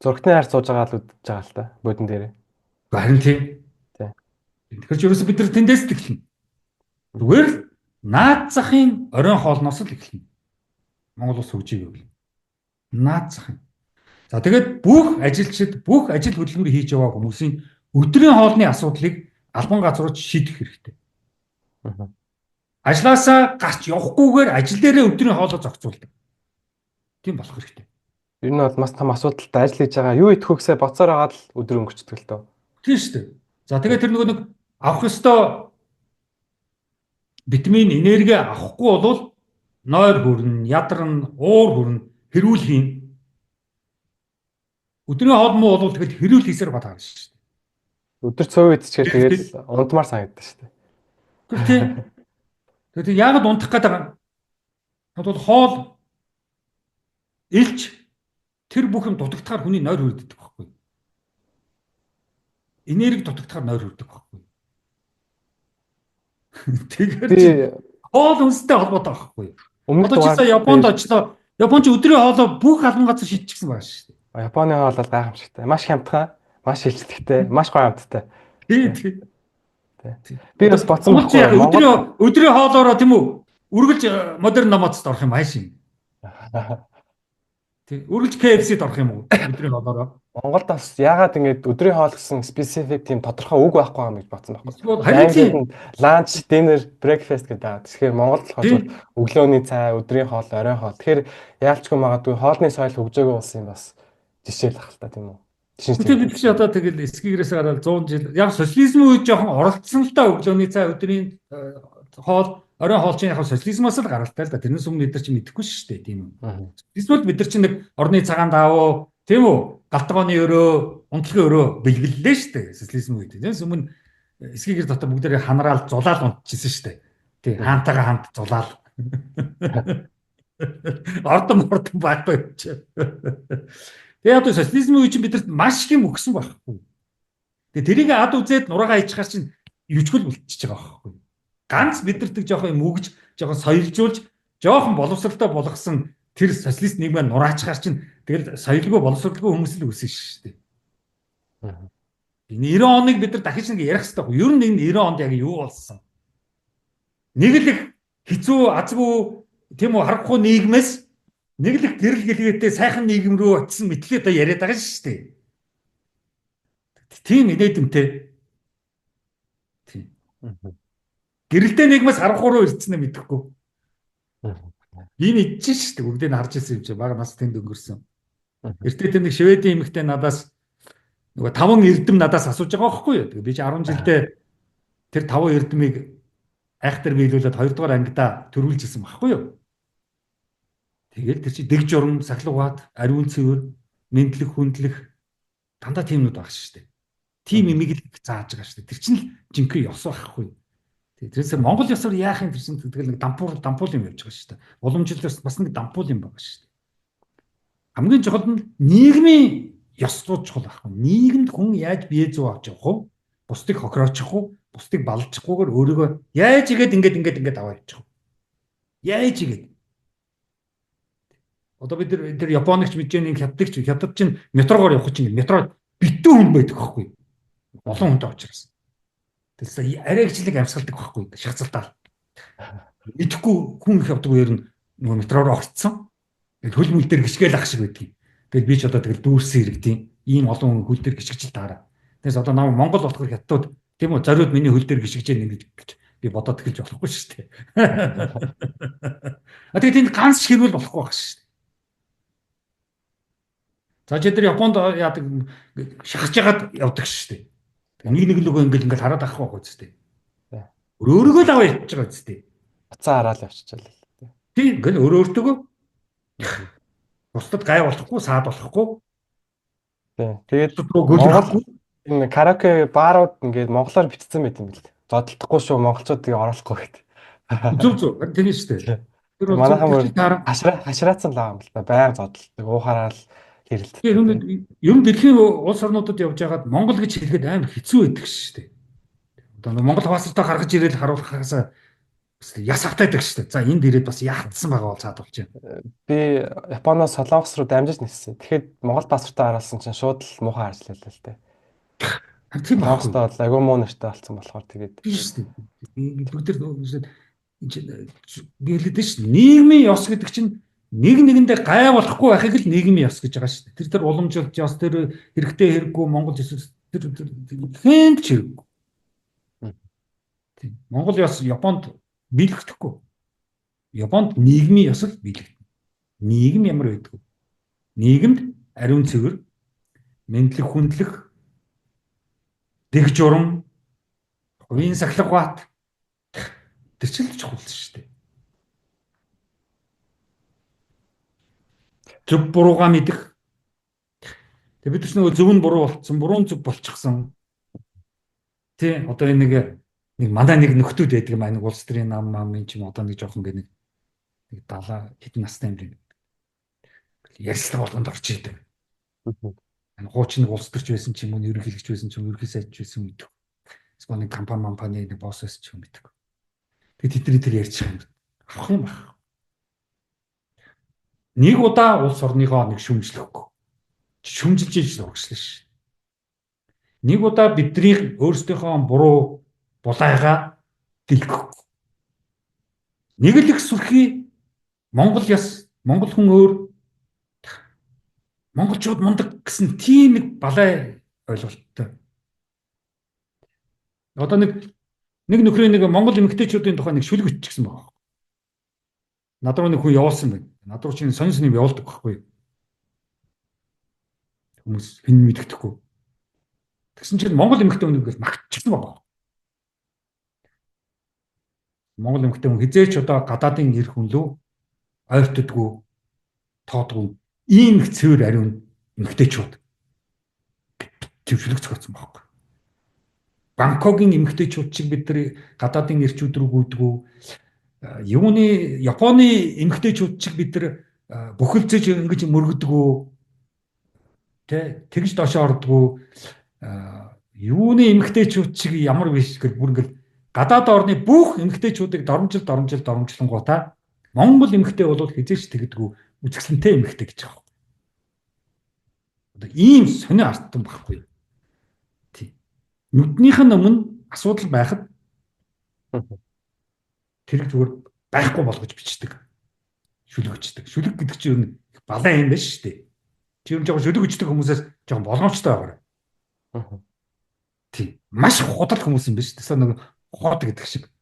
Зургтны хар сууж байгаа л үдчихэж байгаа л та бодон дээр.
Харин тийм. Тэгэхээр ч ерөөсө бид нар тэндээс л эхэлнэ. Зүгээр л наад захын оройн хоолноос л эхэлнэ. Монгол улс хөгжиж байвал. Наад захын. За тэгээд бүх ажилчид, бүх ажил хөдөлмөр хийж яваа хүмүүсийн өдрийн хоолны асуудлыг албан газрууд шийдэх хэрэгтэй. Ажлаасаа гарч явахгүйгээр ажил дээрээ өдрийн хоолоо зохицуулдаг. Тийм болох хэрэгтэй.
Ер нь бол маш том асуудалтай ажил хийж байгаа. Юу идэхүйсээ боцоор агаад л өдөр өнгөрчдөг л дөө.
Тийм шүү дээ. За тэгээд тэр нэг авах ёстой витамин, энерги авахгүй бол нойр хүрнэ, ядарна, уур хүрнэ, хэрүүл хийн. Өдрийн хоол муу бол тэгэл хэрүүл хийсээр бат харна шүү дээ.
Өдөр цөв идчихээр тэгэл унтмаар санагддаг шүү дээ.
Тийм. Тэгээд яагаад унтах гээд байгаа юм? Бол хоол Илч тэр бүх юм дутагдахаар хүний нойр хүрддэг байхгүй. Энерги дутагдахаар нойр хүрддэг байхгүй. Тэгэхээр чи
Би
хоол хүнстэй холбоотой байхгүй.
өмнөх
Одоо чи
дугаар
сая Японд
дээр
очлоо. Японч өдрийн хоолоо бүх албан газар шийдчихсэн байгаа шүү
Японы хоол бол гайхамшигтай. Маш хямдхан, маш хилжлэгтэй, маш гоё амттай.
дээ.
Тий.
Тий.
Тий.
Тий.
Би
Одоо
бас бодсон
Монгол чи
байхгүй
яг
Монгол
өдрийн хоолоороо тийм үү? Үргэлж модерн номоцд орох юм ааш юм. Тий. Үргэлж KFC-д орох юм уу? Өдрийн хоолоороо.
Монголд бас яагаад ингэж өдрийн хоол гэсэн specific тийм тодорхой үг байхгүй юм гэж бодсон байхгүй.
Эсвэл
Тэгээ
харин
Англид
тийм.
нь lunch, dinner, breakfast гэдэг байгаа. Тэгэхээр Монголд болохоор
Тий.
зүгээр өглөөний цай, өдрийн хоол, оройн хоол. Тэгэхээр яалчгүй магадгүй хоолны соёл хөгжөөгөө улс юм бас жишээ л ах л та тийм үү. Жишээ
Тэгвэл
тийм.
бид чи одоо тэгэл эсгийгээс гараад 100 жил яг социализм үед жоохон оролцсон л та өглөөний цай өдрийн хоол оройн хоол чинь яг социализмоос л гаралтай л да. Тэрнээс өмнө бид нар чи мэдэхгүй шүү дээ тийм үү. Эсвэл бид нар чи нэг орны цагаан даавуу тийм үү галтгооны өрөө унтлагын өрөө бэлгэллээ шүү дээ социализм үед. Тэрнээс өмнө эсгийгэр дотор бүгдээрээ ханараал зулаал унтчихсан шүү дээ. Тий хаантайгаа хамт зулаал. Ордон байхгүй юм чи. Тэгээ одоо социализмын үе чинь бидэнд маш их юм өгсөн байхгүй. Тэгээ тэрийг ад үзээд нураагаа ичхаар чинь южгэл үлдчихэж байгаа байхгүй. Ганц бидэрт жоохон юм өгж, жоохон соёлжуулж, жоохон боловсралтай болгосон тэр социалист нийгмээ нураачхаар чинь тэгэл соёлгүй боловсралгүй хүмүүс л үсэн шүү дээ. 90 оныг бид нар дахиж нэг ярих хэрэгтэй байхгүй. Ер нь энэ 90 онд яг юу болсон? Нэг л их хэцүү азгүй тийм үү харахгүй нийгмээс нэг л гэрэл гэлгээтэй сайхан нийгэм рүү очисон мэтлээ одоо яриад байгаа шүү дээ. Тийм инээдэмтэй. Тийм. Гэрэлтэй нийгмээс харахгүй руу ирцэнэ мэдэхгүй. Энэ идэж шүү дээ. Бүгдийг нь харж ирсэн юм чи бага нас тэнд өнгөрсөн. Эртээ тэр нэг Шведийн эмэгтэй надаас нөгөө 5 эрдэм надаас асууж байгаа байхгүй юу. Тэгээ би чи 10 жилдээ тэр 5 эрдэмийг айхтар биелүүлээд 2 дугаар ангидаа төрүүлж ирсэн байхгүй юу. Тэгэл тэр чи дэг журам, сахилгууд, ариун цэвэр, мэдлэг, хүндлэх дандаа тиймнүүд баг шүү дээ. Тим имийг л зааж байгаа шүү дээ. Тэр чинь л жинхэнэ ёс байхгүй. Тэрээс Монгол ёсоор яах юм гэсэн тэгэл нэг дампуул юм явж байгаа шүү дээ. Уламжлалт бас нэг дампуул юм байгаа шүү дээ. Хамгийн чухал нь нийгмийн ёс зүйн чухал байхгүй. Нийгэмд хүн яаж бие зүй авч явах вэ? Бусдыг хохироочих уу? Бусдыг балжихгүйгээр өөрийгөө яаж игээд ингээд аваа явчих вэ? Яаж игээд одоо бид тэр Японогч мэдэж хятадч хятад чинь метрогоор явах чинь метро битүү хүн байдаг байхгүй. Олон хүнтэй учраас. Тэрсээ арай хичлэг амьсгалдаг байхгүй. Шахацалтаа. Идэхгүй хүн их явдаг үеэр нь нөгөө метроор орцсон. Тэгэл хөл мөл дээр гიშгээл ах шиг байдгийг. Тэгэл би ч одоо тэгэл дүүрсэн иргэдийн ийм олон хүн хөл дээр гიშгэж таараа. Тэгээс одоо намайг Монгол болохоор хятад тийм үү зориуд миний хөл дээр гიშгэж яах гэж би бодоод эхэлж болохгүй шүү дээ. А тэгээд тэнд ганц хэрүүл болохгүй байх шүү дээ. За чи тэр Японд яадаг шахаж ягаад явдаг шүү дээ. Нэг лөгөө ингээд хараад авах байхгүй зү дээ. Өөрөөгөө л аваа явчих байгаа зү дээ.
Буцаа хараад явчихлаа.
Тийм ингээд өөртөөгөө бусдад гай болохгүй, саад болохгүй.
Тийм. Тэгээд
Монгол
энэ караоке баарууд ингээд монголоор бичсэн байт юм бэл. Зодтолдохгүй шүү монголчууд тэгээ оруулахгүй гэдэг.
Зүг. Тийм шүү дээ. Тэр бол
хашраацсан л байгаа юм л да. Баян зодтолдог, уухаараа л хэрэлдэх.
Ер нь дэлхийн улс орнуудад явж байгаад Монгол гэж хэлэхэд амар хэцүү байдаг шүү дээ. Одоо Монгол хаваасартаа гаргаж ирээл харуулахаас яс автайдаг шүү дээ. За энд ирээд бас яалтсан байгаа бол цаад болж байна.
Би Японоос Солонгос руу дамжиж ниссэн. Тэгэхэд Монгол паспортоо харуулсан чинь шууд л муухай харж лээ л дээ.
Тийм байна.
Солонгостой бол агүй муу нэртэй болсон болохоор тэгээд
тийм шүү дээ. Бүгд би хэлээд шүү дээ. Нийгмийн ёс гэдэг чинь нэг нэгэндээ гай болохгүй байхыг л нийгмийн ёс гэж байгаа шүү дээ. Тэр уламжлалт ёс тэр хэрэгтэй хэрэггүй Монгол ёс тэр хэнд ч хэрэггүй. Тийм. Монгол ёс Японд биелэгдэхгүй. Японд нийгмийн ёс л биелэгдэнэ. Нийгэм ямар байдаг вэ? Нийгэмд ариун цэвэр, мэдлэг хүндлэх, дэг журам, хувийн сахилга бат тэр чинь л чухал шүү дээ. Зөв буруугаа мэдэх. Тэгээ бид ч нөгөө зөв нь буруу болцсон, буруу нь зөв болчихсон. Тий, одоо энэ нэг манай нэг нөхдүүд байдаг юм аа нэг улс төрийн нам юм чи одоо нэг жоохон нэг 70 хэдэн настай юм байна. Ярьслага болгонд орж идэг. Хуучин нэг улс төрч байсан ч юм уу, ерөнхийлөгч байсан ч юм уу, ерөнхий сайдч байсан мэддэг. Эсвэл нэг компани нэг босс байсан ч юм мэддэг. Тэгээд тэд нар ярьж байгаа юм. Авах юм байна. Нэг удаа улс орныхоо нэг шүмжлэхгүй. Шүмжилж иж урагшлаа ш. Нэг удаа бидний өөрсдийнхөө буруу булайгаа дэлгэхгүй. Нэг л их сүрхий Монгол яс, Монгол хүн өөр, монголчууд мундаг гэсэн тийм нэг балай ойлголттой. Одоо нэг нөхрийн нэг монгол эмэгтэйчүүдийн тухай нэг шүлэг өччихсэн байна. Над руу нэг хүн явуулсан байна. Над руу чинь сонь сонь явуулдаг байхгүй. Хүмүүс хэн мэддэхгүй. Тэгсэн чинь монгол эмэгтэй хүнийг магтчихсан байна. Монгол эмэгтэй хүн хизээч одоо гадаадын нэр хүн лөө ойртодгүй, тоодгүй ийм их цэвэр ариун эмэгтэйчүүд төвшлэг зохиоцсон байхгүй. Бангкокын эмэгтэйчүүд чиг бид нар гадаадын нэрчүүд рүү гүйдгүү. Японы эмэгтэйчүүд чиг бид нар бүхэлдсэж ингэж мөргөдгөө. Тэгж доошоо ордгөө. Юуны эмэгтэйчүүд чиг ямар биш гэл бүр ингээл гадаад орны бүх эмэгтэйчүүдийг доромжилангуудаа Монгол эмэгтэй бол хизээч тэгдэггүй үзэсгэлэнтэй эмэгтэй гэж байгаа. Одоо ийм сонио артсан байхгүй. Тий. Нүднийх нь өмнө асуудал байхад тэр зүгээр байхгүй болгож бичдэг. Шүлгөждөг. Шүлэг гэдэг чинь юу нэг балай юм байна шүү дээ. Чи юм жоо шүлэг өчтөг хүмүүсээс жоохон болгоомжтой байгаарай. Тий. Маш худал хүмүүс юм байна шүү дээ. Тэсээ нэг хот гэдэг шиг.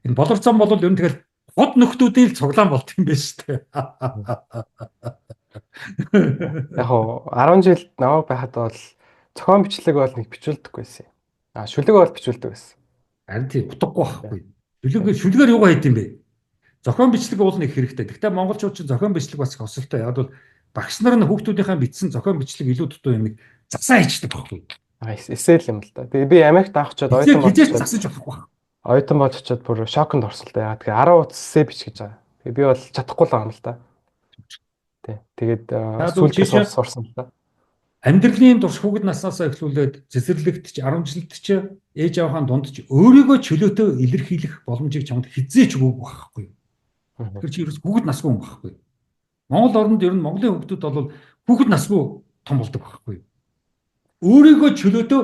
Энэ боловцсон бол ер нь тэгэл хот нөхдүүдийн цуглаан болт юм байна шүү дээ.
Яг хоо 10 жил наваа байхад бол зохион бичлэг бол нэг бичүүлдэггүй байсан. Шүлэг бол бичүүлдэг байсан.
Харин тийм утгагүй байхгүй. Шүлгээр юугаа хийд юм бэ? Зохион бичлэг бол нэг хэрэгтэй. Гэхдээ монголчууд ч зохион бичлэг бас өсөлтөө. Яг бол багш нар нь хүүхдүүдийнхээ бичсэн зохион бичлэг илүү дутуу юм засаа хийчихдэг байхгүй.
Эсэл юм л да. Би Америкт авах очоод оюутан
хизээч засаж болохгүй.
Оюутан болж очоод бүр шоконд орсон л да. Тэгээ 10 утасээ бич гэж байгаа. Тэгээ би бол чадахгүй л байгаа юм л да. Тий. Тэгээд сүүлдээ сурсан л да.
Амьдралын турш хүүхэд наснаасаа эхлүүлээд цэцэрлэгт ч 10 жилд ч ээж аваахын дунд ч өөрийгөө чөлөөтэй илэрхийлэх боломжийг чамд хизээч өгөөгүй байхгүй. Тэр чи ерөөс хүүхэд насгүй юм байхгүй. Монгол орнд ер нь Монголын хүүхдүүд бол хүүхэд насгүй том болдог байхгүй. Өөрийгөө чөлөөтэй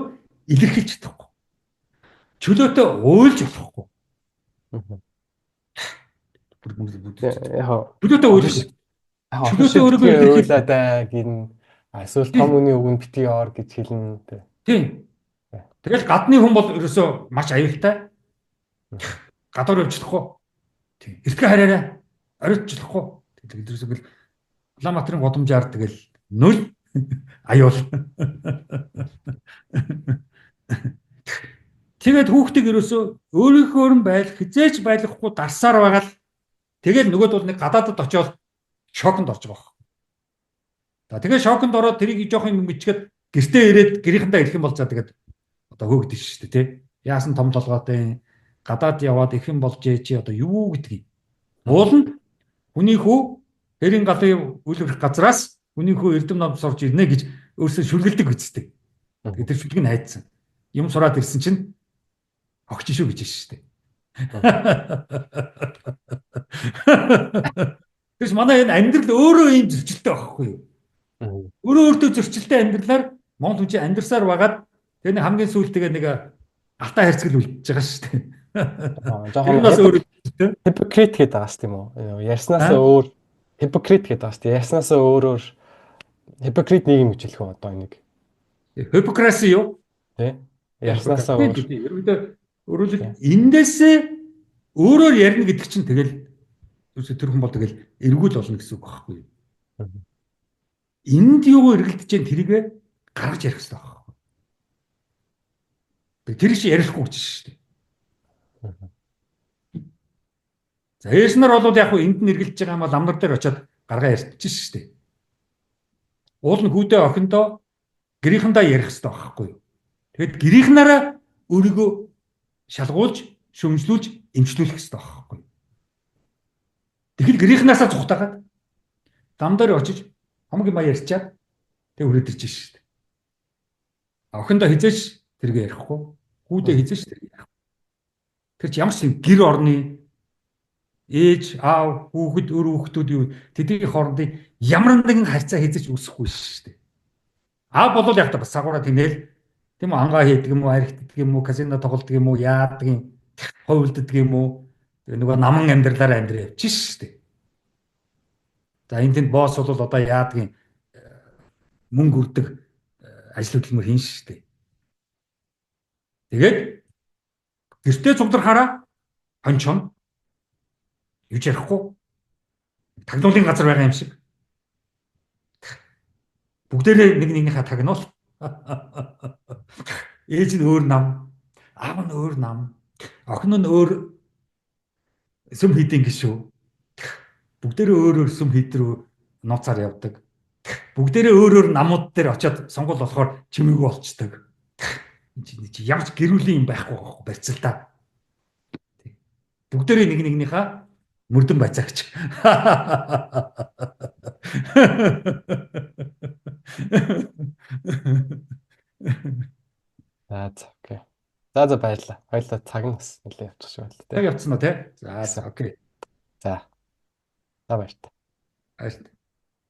илэрхийлж чадахгүй. Чөлөөтэй уйлж болохгүй. Чөлөөтэй уйлж.
Чөлөөтэй өөрийгөө уйлаад гин эсвэл том үний үгэнд битгий ор гэж хэлнэ.
Тийм. Тэгэл гадны хүн бол ерөөсөө маш аюултай. Гадуур явчихлахгүй. Тийм. Эртгээ хараарай. Оройтчихлахгүй. Тэгэл ерөөсөө Улаанбаатарын годамжаар тэгэл 0 аюул. Тэгээд хүүхдийг ерөөсөө өөрийнхөө нь хизээч байлгахгүй дарсаар байгаа л тэгэл нөгөөд бол нэг гадаадд очиод шоконд орж байгаа. За тэгээ шоконд ороод тэрийг жоох юм бичгээд гэртээ ирээд гэрийнхэнтэй ирэх юм бол за тэгээд одоо хөөгдөж шүү дээ тий. Яасан том толгойтой гадаад яваад их юм болж чи одоо юу гэдгийг. Уул нь хүний хүү хэрийн галын үл өрөх газраас хүний хүү эрдэм намд сурж ирнэ гэж өөрсдөө шүлгэлдэг үсттэй. Тэгээд тэр шүлэг нь хайдсан. Юм сураад ирсэн чинь огч шүү гэж шүү дээ. Тэгээс манай энэ амьдрал өөрөө ийм зөрчилтэй байхгүй юу? Өөртөө зөрчилтэй амьдралаар Монгол хүн чинь амьдрсаар байгаад тэр хамгийн сүүлдээ нэг алтаа хэрцгэл үлдчихэж байгаа шүү дээ.
Жохон бас өөр hypocrite гэдэг байгаа шүү дээ юм уу? Ярьснаасаа өөр hypocrite гэдэг байгаа шүү дээ. Ярьснаасаа өөрөөр hypocrite нийгэм гэж хэлэх үү одоо энийг?
Hypocrisy юу?
Тэ? Ярьснаасаа өөр.
Өөрөлд эндээсээ өөрөөр ярина гэдэг чинь тэгэл тэр хүн бол тэгэл эргүүл болно гэсэн үг байхгүй юу? Энд юу эргэлдэж जैन тэрийгэ гаргаж ярих хэрэгтэй байхгүй. Тэр чинь ярихгүй гэж шүү дээ. За ээж нар бол яг хуу энд нь эргэлдэж байгаа юм бол амнар дээр очиод гаргаа ярьчих шүү дээ. Уул нь хүүдээ охиндоо гэрийнхэндээ ярих хэрэгтэй байхгүй юу? Тэгэд гэрийнхнаараа өөрийгөө шалгуулж, шөмжлүүлж, эмчлүүлэх хэрэгтэй байхгүй юу? Тэгэхэл гэрийнхнаасаа цухтагаад дам дээр очиж Хамгийн баяа ярьчаад тэг хүрээд ирж шүү дээ. Охиндоо хизээш тэргээ ярихгүй. Хүүдээ хизээш тэргээ ярихгүй. Тэр чи ямар ч юм гэр орны ээж, аав, хүүхэд, өр хүүхдүүд юу тэдний хоорондын ямар нэгэн харьцаа хизээч үүсэхгүй шүү дээ. Аав бол яг та бас сагуура тэнэл тийм үү ангаа хийдэг юм уу, архитдаг юм уу, казино тоглодог юм уу, яадаг юм, хувилддаг юм уу. Тэгээ нөгөө наман амьдралаар амьдраа явчих шүү дээ. За энэ тэнд босс бол одоо яадаг юм мөнгө үрдэг ажил хөдөлмөр хийн шүү дээ. Тэгээд гэртээ цугларахаараа хончон юу ч ярихгүй тагнуулын газар байгаа юм шиг бүгдээрээ нэг нэгнийхээ тагнуул. Ээж нь өөр нам, аав нь өөр нам, охин нь өөр сүм хийдин гişүү. Бүгдээрээ өөр өөр сүм хийд рүү нууцаар явдаг. Бүгдээрээ өөр өөр намууд дээр очиод сонгол болохоор чимээгүй болцдог. Чи ямар ч гэрүүлийн юм байхгүй байхгүй барьцалтаа. Бүгдээрээ нэг нэгнийхээ мөрдөн байцаагч.
За окей. За баярлалаа. Хоёулаа цаг нь бас нэлээд явчих шиг байна л
Тэг
те.
явцсан уу те? За окей.
За. За баярлалаа.
Баярлалаа.